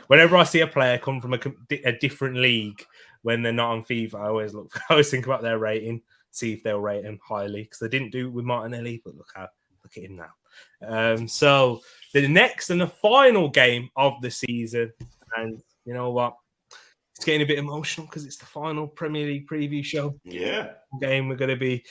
Whenever I see a player come from a different league when they're not on FIFA, I always think about their rating, see if they'll rate him highly, because they didn't do it with Martinelli. But look at him now. So the next and the final game of the season, and you know what? It's getting a bit emotional because it's the final Premier League preview show. Yeah, game we're going to be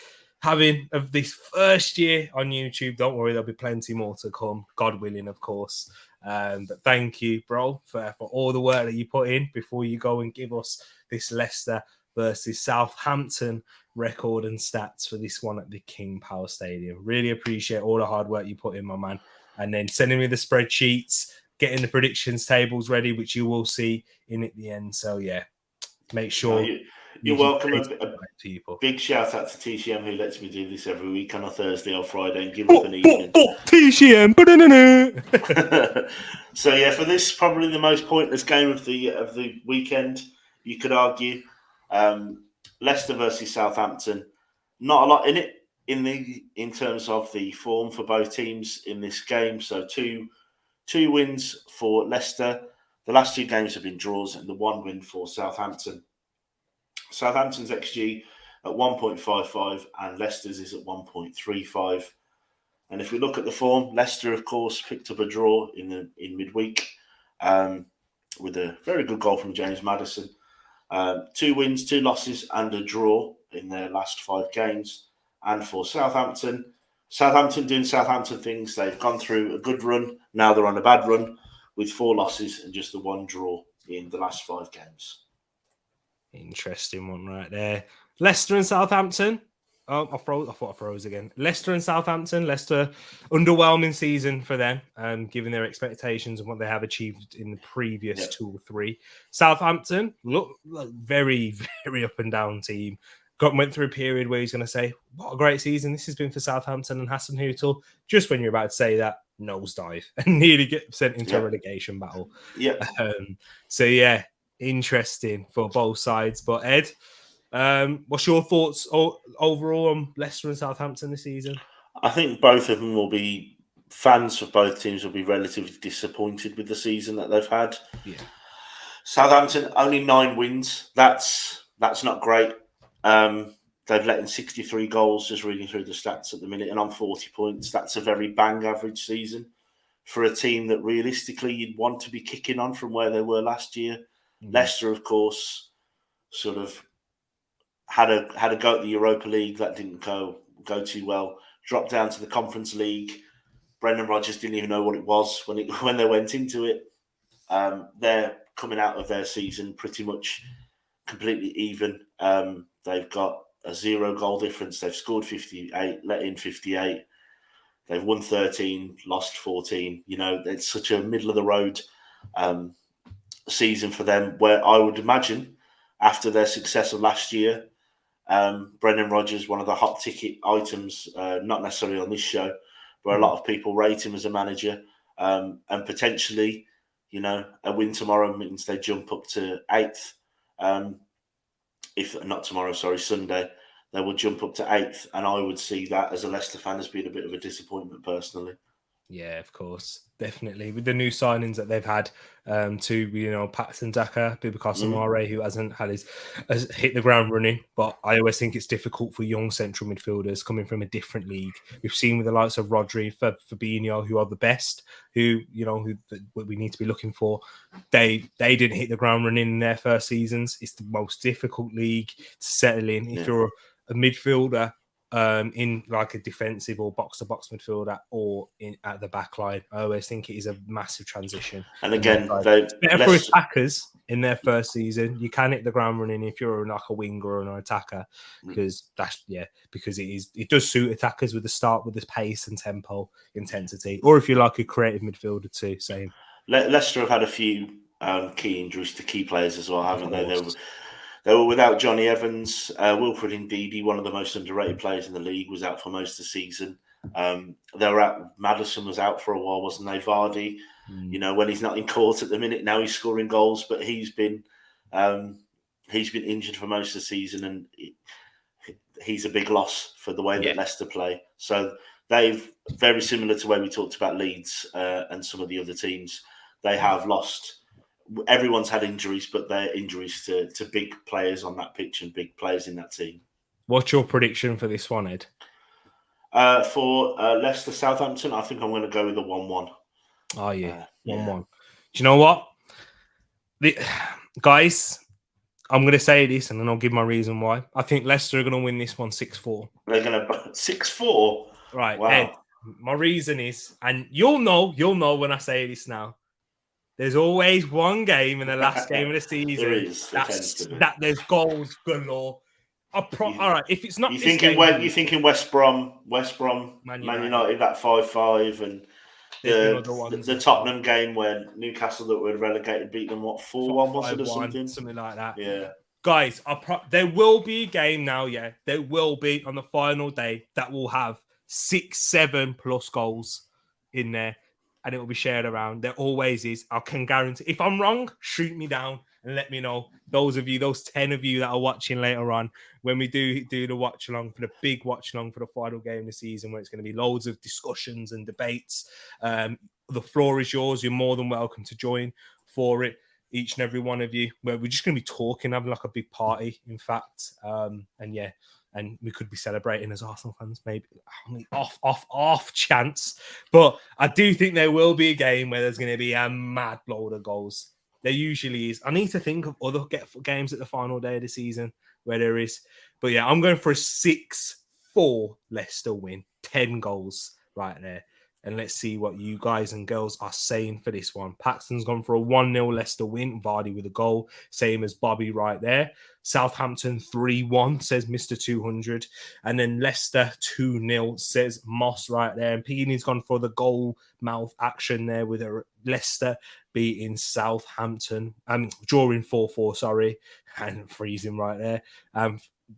having of this first year on YouTube. Don't worry, there'll be plenty more to come, God willing, of course. But thank you, bro, for all the work that you put in before you go and give us this Leicester versus Southampton record and stats for this one at the King Power Stadium. Really appreciate all the hard work you put in, my man. And then sending me the spreadsheets, getting the predictions tables ready, which you will see in at the end. So, yeah, make sure... You're welcome. A big shout out to TCM, who lets me do this every week on a Thursday or Friday and give up an evening. TCM. So yeah, for this probably the most pointless game of the weekend, you could argue. Leicester versus Southampton. Not a lot in it in terms of the form for both teams in this game. So two wins for Leicester. The last two games have been draws, and the one win for Southampton. Southampton's XG at 1.55 and Leicester's is at 1.35. And if we look at the form, Leicester, of course, picked up a draw in midweek with a very good goal from James Maddison. 2 wins, 2 losses and a draw in their last 5 games. And for Southampton doing Southampton things. They've gone through a good run. Now they're on a bad run with 4 losses and just the 1 draw in the last 5 games. Interesting one right there. Leicester and Southampton. Oh, I thought I froze again. Leicester and Southampton. Leicester, underwhelming season for them, given their expectations and what they have achieved in the previous 2 or 3. Southampton, look very, very up and down team. Went through a period where he's going to say, what a great season this has been for Southampton and Hassan Hüttel. Just when you're about to say that, nosedive and nearly get sent into a relegation battle. Yeah. So, yeah. Interesting for both sides. But Ed, what's your thoughts overall on Leicester and Southampton this season? I think both of them will be, fans of both teams will be relatively disappointed with the season that they've had. Yeah. Southampton, only 9 wins. That's not great. They've let in 63 goals, just reading through the stats at the minute, and on 40 points. That's a very bang average season for a team that realistically you'd want to be kicking on from where they were last year. Leicester, of course, sort of had a go at the Europa League. That didn't go too well. Dropped down to the Conference League. Brendan Rodgers didn't even know what it was when they went into it. They're coming out of their season pretty much completely even. They've got a 0 goal difference. They've scored 58, let in 58. They've won 13, lost 14. You know, it's such a middle of the road season for them, where I would imagine after their success of last year, Brendan Rodgers, one of the hot ticket items, not necessarily on this show, but a lot of people rate him as a manager, and potentially, you know, a win tomorrow means they jump up to 8th. If not tomorrow, Sunday, they will jump up to 8th, and I would see that as a Leicester fan as being a bit of a disappointment personally. Yeah, of course. Definitely. With the new signings that they've had, Paxton Daka, Boubacar Samare, who has hit the ground running. But I always think it's difficult for young central midfielders coming from a different league. We've seen with the likes of Rodri, Fabinho, who are the best, who we need to be looking for. They didn't hit the ground running in their first seasons. It's the most difficult league to settle in. If you're a midfielder, in like a defensive or box-to-box midfielder or at the back line. I always think it is a massive transition. And again, it's better for attackers in their first season. You can hit the ground running if you're like a winger or an attacker, because it does suit attackers with the pace and tempo, intensity, or if you're like a creative midfielder too. Same. Leicester have had a few key injuries to key players as well, haven't they? They were without Johnny Evans. Wilfred Ndidi, one of the most underrated players in the league, was out for most of the season. They were out. Maddison was out for a while, wasn't they? Vardy, when he's not in court at the minute, now he's scoring goals, but he's been injured for most of the season, and he's a big loss for the way that Leicester play. So they've, very similar to where we talked about Leeds and some of the other teams, they have lost. Everyone's had injuries, but they're injuries to big players on that pitch and big players in that team. What's your prediction for this one, Ed? For Leicester Southampton, I think I'm going to go with a 1-1. Oh, yeah. 1-1. Do you know what? Guys, I'm going to say this and then I'll give my reason why. I think Leicester are going to win this one 6-4. They're going to 6-4? Right. Wow. Ed, my reason is, and you'll know when I say this now, there's always one game in the last game of the season there is. that there's goals galore. All right, if it's not, you thinking West Brom, Man United that 5-5, and the Tottenham game when Newcastle that were relegated beat them 4-1 was it or something like that. Yeah, guys, there will be a game now. Yeah, there will be on the final day that will have 6-7 plus goals in there. And it will be shared around. There always is. I can guarantee. If I'm wrong, shoot me down and let me know. Those 10 of you that are watching later on, when we do the watch along for the big watch along for the final game of the season, where it's going to be loads of discussions and debates. The floor is yours. You're more than welcome to join for it. Each and every one of you. Where we're just going to be talking, having like a big party. In fact, and we could be celebrating as Arsenal fans, maybe off chance. But I do think there will be a game where there's going to be a mad load of goals. There usually is. I need to think of other games at the final day of the season where there is. But yeah, I'm going for a 6-4 Leicester win. 10 goals right there. And let's see what you guys and girls are saying for this one. Paxton's gone for a 1-0 Leicester win. Vardy with a goal. Same as Bobby right there. Southampton 3-1, says Mr. 200. And then Leicester 2-0, says Moss right there. And Peony's gone for the goal mouth action there with a Leicester beating Southampton. Drawing 4-4, sorry. And freezing right there.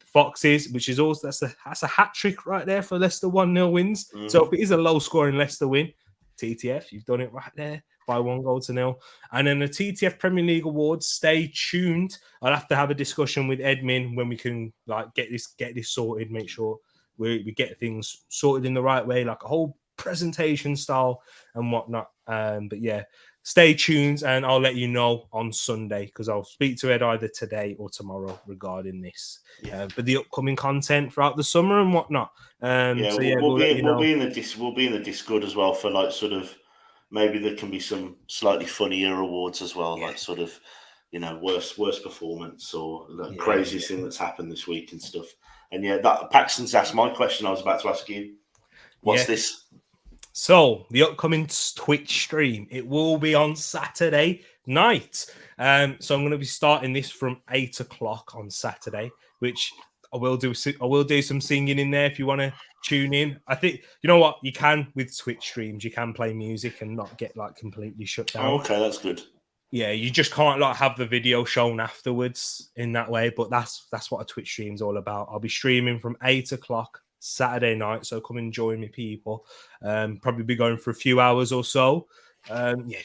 Foxes, which is also that's a hat trick right there for Leicester 1-0 wins. So if it is a low scoring Leicester win, TTF, you've done it right there by 1-0. And then the TTF Premier League Awards, stay tuned. I'll have to have a discussion with Edmin when we can get this sorted, make sure we get things sorted in the right way, like a whole presentation style and whatnot. But yeah, stay tuned and I'll let you know on Sunday because I'll speak to Ed either today or tomorrow regarding this. But the upcoming content throughout the summer and whatnot. We'll be in the Discord as well for sort of maybe there can be some slightly funnier awards as well, sort of worst performance or the craziest thing that's happened this week and stuff. And that Paxton's asked my question. I was about to ask you, what's this? So the upcoming Twitch stream, it will be on Saturday night. So I'm going to be starting this from 8 o'clock on Saturday, which I will do some singing in there if you want to tune in. I think, you know what, you can with Twitch streams, you can play music and not get completely shut down. Oh, okay, that's good. Yeah, you just can't have the video shown afterwards in that way, but that's what a Twitch stream's all about. I'll be streaming from 8 o'clock Saturday night, so come and join me, people. Probably be going for a few hours or so.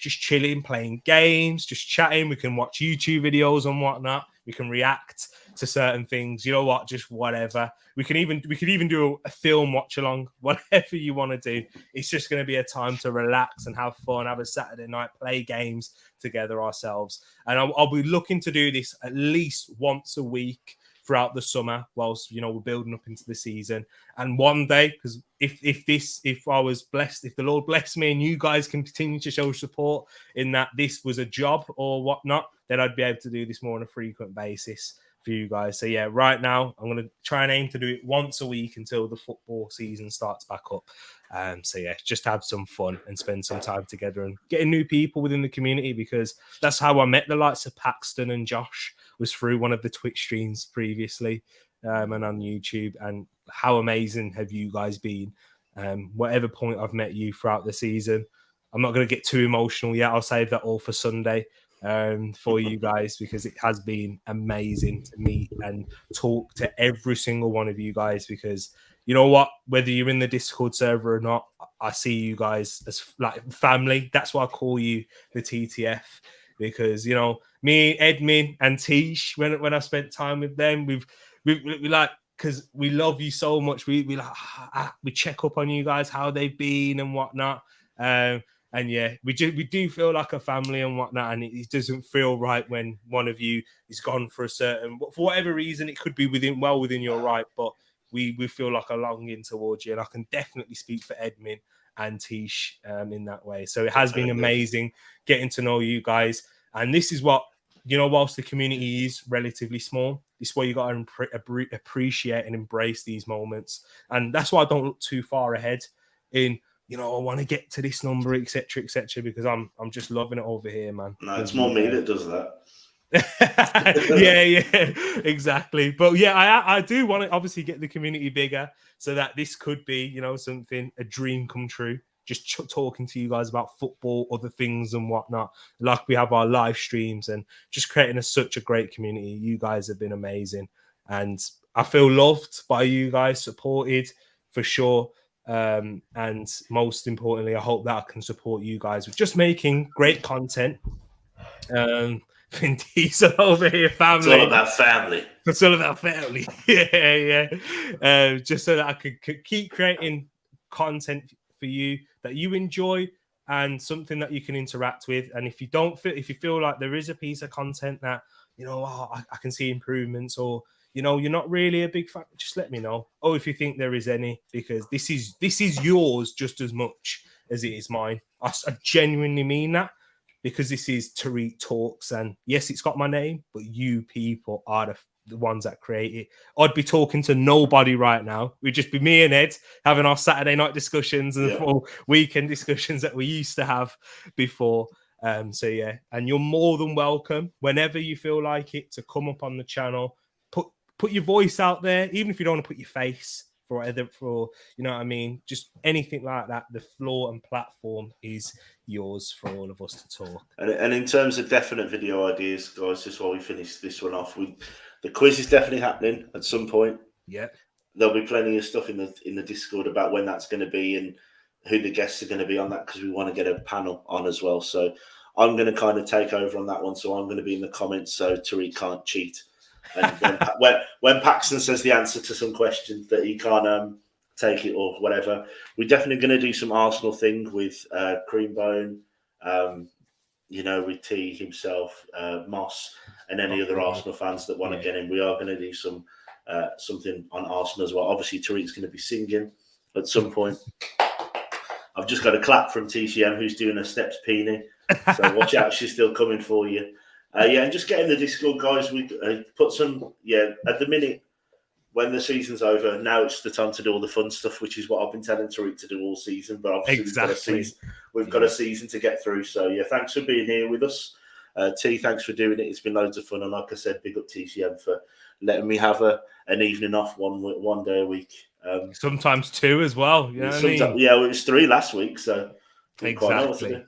Just chilling, playing games, just chatting. We can watch YouTube videos and whatnot. We can react to certain things. You know what? Just whatever. We could even do a film watch along, whatever you want to do. It's just going to be a time to relax and have fun, have a Saturday night, play games together ourselves. And I'll be looking to do this at least once a week throughout the summer, whilst we're building up into the season. And one day, because if I was blessed, if the Lord blessed me and you guys can continue to show support in that this was a job or whatnot, then I'd be able to do this more on a frequent basis for you guys. So yeah, right now I'm going to try and aim to do it once a week until the football season starts back up. So yeah, just have some fun and spend some time together and getting new people within the community, because that's how I met the likes of Paxton and Josh, was through one of the Twitch streams previously and on YouTube. And how amazing have you guys been? Whatever point I've met you throughout the season, I'm not going to get too emotional yet. I'll save that all for Sunday for you guys, because it has been amazing to meet and talk to every single one of you guys. Because you know what, whether you're in the Discord server or not, I see you guys as like family. That's why I call you the TTF, because me, Edmin, and Tish, when I spent time with them, we like, because we love you so much. We check up on you guys, how they've been and whatnot. And yeah, we do feel like a family and whatnot. And it doesn't feel right when one of you is gone for whatever reason. It could be within your right, but we feel like a longing towards you. And I can definitely speak for Edmin and Tish in that way. So it has been amazing getting to know you guys. And this is what, whilst the community is relatively small, this is where you got to appreciate and embrace these moments. And that's why I don't look too far ahead in, I want to get to this number, etc., because I'm just loving it over here, man. No, it's more me that does that. yeah, exactly. But yeah, I do want to obviously get the community bigger, so that this could be, something, a dream come true. Just talking to you guys about football, other things and whatnot. Like we have our live streams and just creating such a great community. You guys have been amazing. And I feel loved by you guys, supported for sure. And most importantly, I hope that I can support you guys with just making great content. Vin Diesel over here, family. It's all about family. It's all about family. yeah. Just so that I could keep creating content for you that you enjoy and something that you can interact with. And if you feel like there is a piece of content that I can see improvements, or you're not really a big fan, just let me know. Or if you think there is any, because this is yours just as much as it is mine. I genuinely mean that, because this is Tereak Talks, and yes, it's got my name, but you people are the ones that create it. I'd be talking to nobody right now. We'd just be me and Ed having our Saturday night discussions and full weekend discussions that we used to have before. So yeah, and you're more than welcome whenever you feel like it to come up on the channel, put your voice out there, even if you don't want to put your face for what I mean, just anything like that. The floor and platform is yours for all of us to talk. And in terms of definite video ideas, guys, just while we finish this one off, the quiz is definitely happening at some point. Yeah, there'll be plenty of stuff in the Discord about when that's going to be and who the guests are going to be on that, because we want to get a panel on as well. So I'm going to kind of take over on that one. So I'm going to be in the comments so Tereak can't cheat. And when Paxton says the answer to some questions that he can't take it or whatever, we're definitely going to do some Arsenal thing with Creambone, with T himself, Moss, and any other Arsenal fans that want to get in. We are going to do some something on Arsenal as well. Obviously, Tereak's going to be singing at some point. I've just got a clap from TCM, who's doing a steps peony. So watch out, she's still coming for you. And just get in the Discord, guys. We put some, at the minute, when the season's over, now it's the time to do all the fun stuff, which is what I've been telling Tereak to do all season. But obviously, we've got a season to get through. So, thanks for being here with us. T, thanks for doing it. It's been loads of fun. And like I said, big up TCM for letting me have an evening off one day a week. Sometimes two as well. You know what I mean? Yeah, it was 3 last week. So, exactly.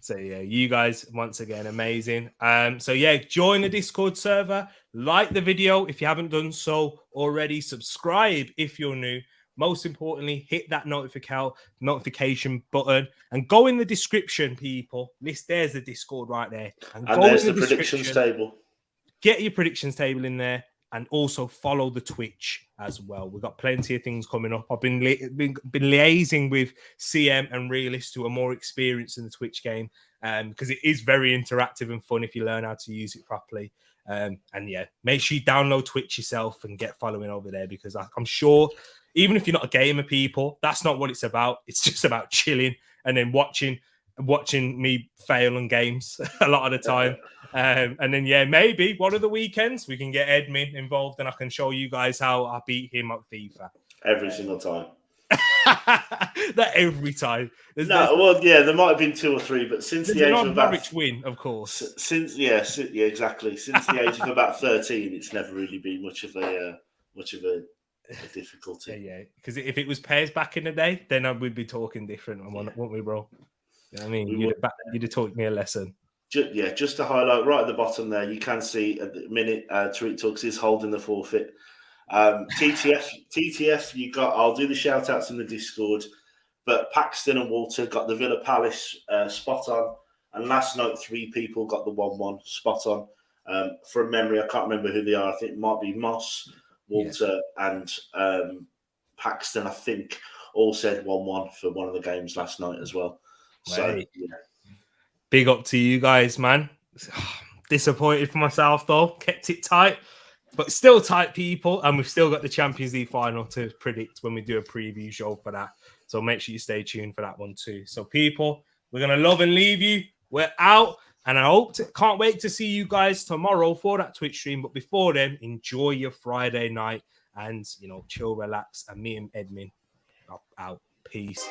So you guys once again amazing. Join the Discord server, like the video if you haven't done so already, subscribe if you're new. Most importantly, hit that notification button and go in the description, people. There's the Discord right there, and there's the predictions table. Get your predictions table in there. and also follow the Twitch as well. We've got plenty of things coming up. I've been liaising with CM and Realist, who are more experienced in the Twitch game, because it is very interactive and fun if you learn how to use it properly. And yeah, make sure you download Twitch yourself and get following over there, because I'm sure even if you're not a gamer, people, that's not what it's about. It's just about chilling and then watching me fail on games a lot of the time. And then, yeah, maybe one of the weekends we can get Edmin involved and I can show you guys how I beat him at FIFA. Every single time. Not every time. There might have been 2 or 3, but since the age of about Norwich win, of course. Exactly. Since the age of about 13, it's never really been much of a difficulty. Yeah. Because if it was pairs back in the day, then we'd be talking different, wouldn't we, bro? You know what I mean, you'd have taught me a lesson. Just to highlight right at the bottom there, you can see at the minute Tereak Talks is holding the forfeit. TTF, you got. I'll do the shout outs in the Discord, but Paxton and Walter got the Villa Palace spot on, and last night 3 people got the 1-1 spot on. From memory, I can't remember who they are. I think it might be Moss, Walter, and Paxton. I think all said 1-1 for one of the games last night as well. So, yeah. Big up to you guys, man. Disappointed for myself, though. Kept it tight, but still tight, people. And we've still got the Champions League final to predict when we do a preview show for that. So make sure you stay tuned for that one too. So, people, we're going to love and leave you. We're out. And I can't wait to see you guys tomorrow for that Twitch stream. But before then, enjoy your Friday night and, chill, relax. And me and Edmin are out. Peace.